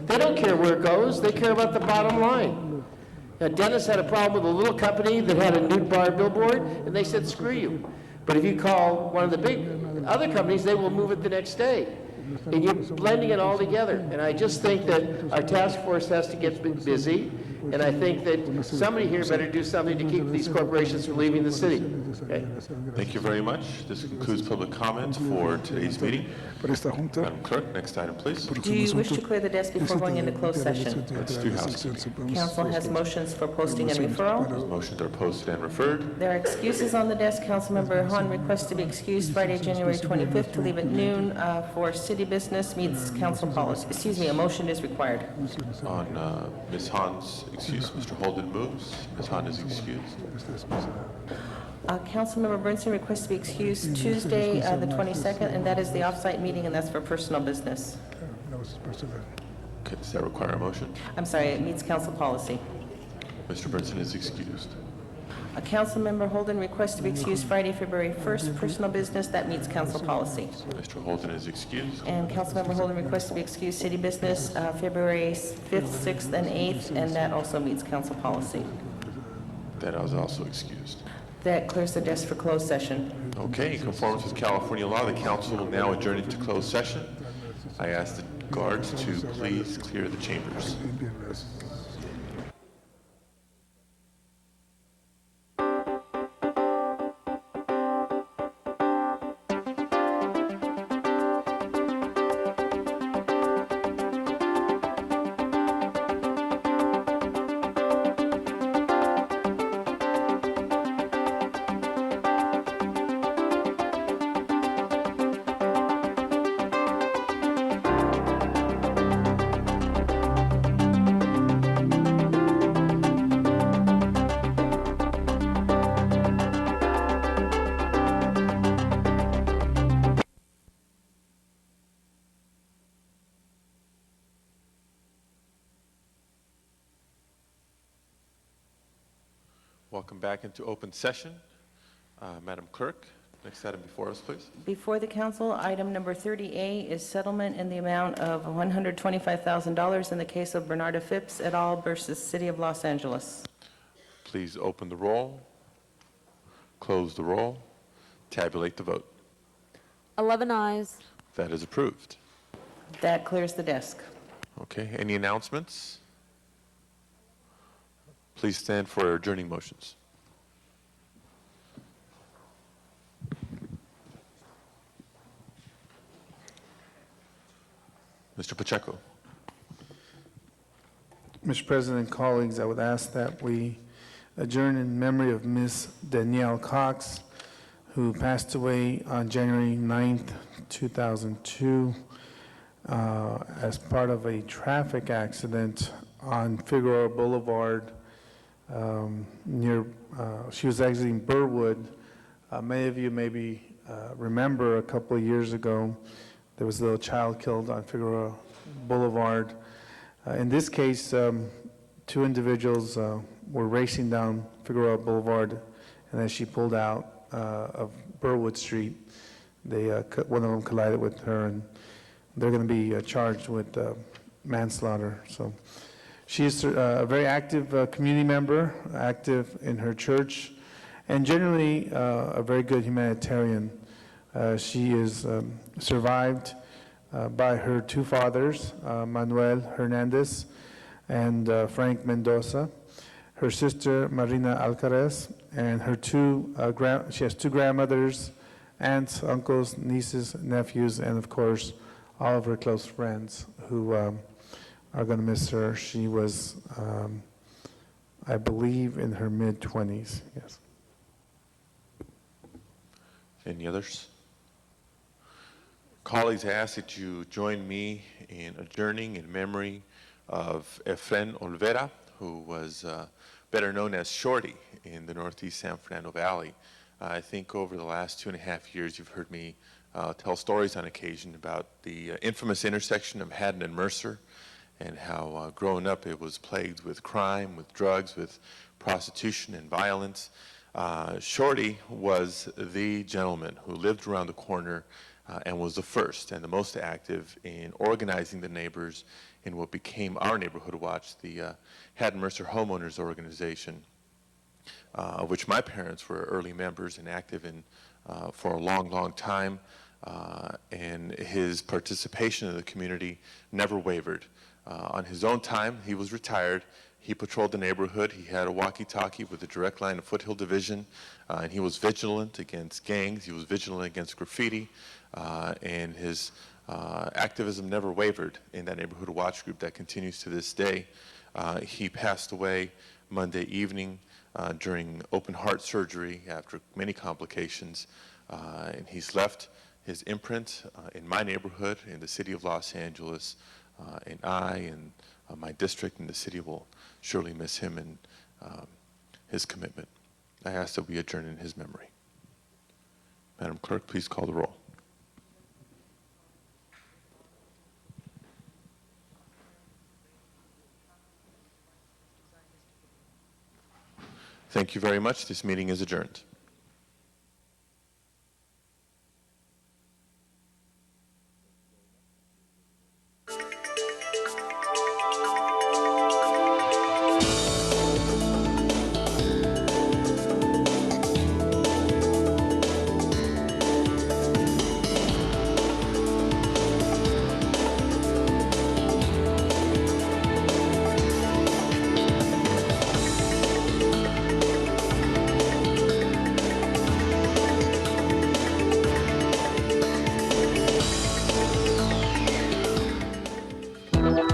S11: They don't care where it goes. They care about the bottom line. Now, Dennis had a problem with a little company that had a nude bar billboard, and they said, screw you. But if you call one of the big other companies, they will move it the next day. And you're blending it all together. And I just think that our task force has to get busy. And I think that somebody here better do something to keep these corporations from leaving the city. Okay?
S1: Thank you very much. This concludes public comment for today's meeting. Madam Clerk, next item, please.
S3: Do you wish to clear the desk before going into closed session?
S1: Let's do housekeeping.
S3: Council has motions for posting and referral.
S1: Those motions are posted and referred.
S3: There are excuses on the desk. Councilmember Hahn requests to be excused Friday, January 25th to leave at noon for city business meets council policy. Excuse me, a motion is required.
S1: On Ms. Hahn's excuse, Mr. Holden moves. Ms. Hahn is excused.
S3: Councilmember Bernstein requests to be excused Tuesday, the 22nd, and that is the off-site meeting, and that's for personal business.
S1: Okay, does that require a motion?
S3: I'm sorry, it meets council policy.
S1: Mr. Bernstein is excused.
S3: Councilmember Holden requests to be excused Friday, February 1st, personal business, that meets council policy.
S1: Mr. Holden is excused.
S3: And Councilmember Holden requests to be excused city business, February 5th, 6th, and 8th, and that also meets council policy.
S1: That is also excused.
S3: That clears the desk for closed session.
S1: Okay, in conformance with California law, the council will now adjourn into closed session. I ask the guards to please clear the chambers. Welcome back into open session. Madam Clerk, next item before us, please.
S3: Before the council, item number 30A is settlement in the amount of $125,000 in the case of Bernarda Phipps et al. Versus City of Los Angeles.
S1: Please open the roll, close the roll, tabulate the vote.
S4: 11 ayes.
S1: That is approved.
S3: That clears the desk.
S1: Okay, any announcements? Please stand for adjourning motions. Mr. Pacheco.
S7: Mr. President, colleagues, I would ask that we adjourn in memory of Ms. Danielle Cox, who passed away on January 9th, 2002, as part of a traffic accident on Figueroa Boulevard. She was exiting Burwood. Many of you maybe remember a couple of years ago, there was a little child killed on Figueroa Boulevard. In this case, two individuals were racing down Figueroa Boulevard, and as she pulled out of Burwood Street, one of them collided with her, and they're going to be charged with manslaughter. So. She is a very active community member, active in her church, and generally a very good humanitarian. She is survived by her two fathers, Manuel Hernandez and Frank Mendoza, her sister Marina Alcarez, and her she has two grandmothers, aunts, uncles, nieces, nephews, and of course all of her close friends who are going to miss her. She was, I believe, in her mid-20s, yes.
S1: Any others? Colleagues, I ask that you join me in adjourning in memory of Efren Olvera, who was better known as Shorty in the Northeast San Fernando Valley. I think over the last 2.5 years, you've heard me tell stories on occasion about the infamous intersection of Haddon and Mercer, and how growing up it was plagued with crime, with drugs, with prostitution and violence. Shorty was the gentleman who lived around the corner and was the first and the most active in organizing the neighbors in what became our Neighborhood Watch, the Haddon Mercer Homeowners Organization, of which my parents were early members and active in for a long, long time. And his participation in the community never wavered. On his own time, he was retired, He patrolled the neighborhood. He had a walkie-talkie with a direct line to Foothill Division, and he was vigilant against gangs. He was vigilant against graffiti, and his activism never wavered in that neighborhood watch group that continues to this day. He passed away Monday evening during open heart surgery after many complications, and he's left his imprint in my neighborhood, in the city of Los Angeles, and I and my district and the city will surely miss him and his commitment. I ask that we adjourn in his memory. Madam Clerk, please call the roll. Thank you very much. This meeting is adjourned.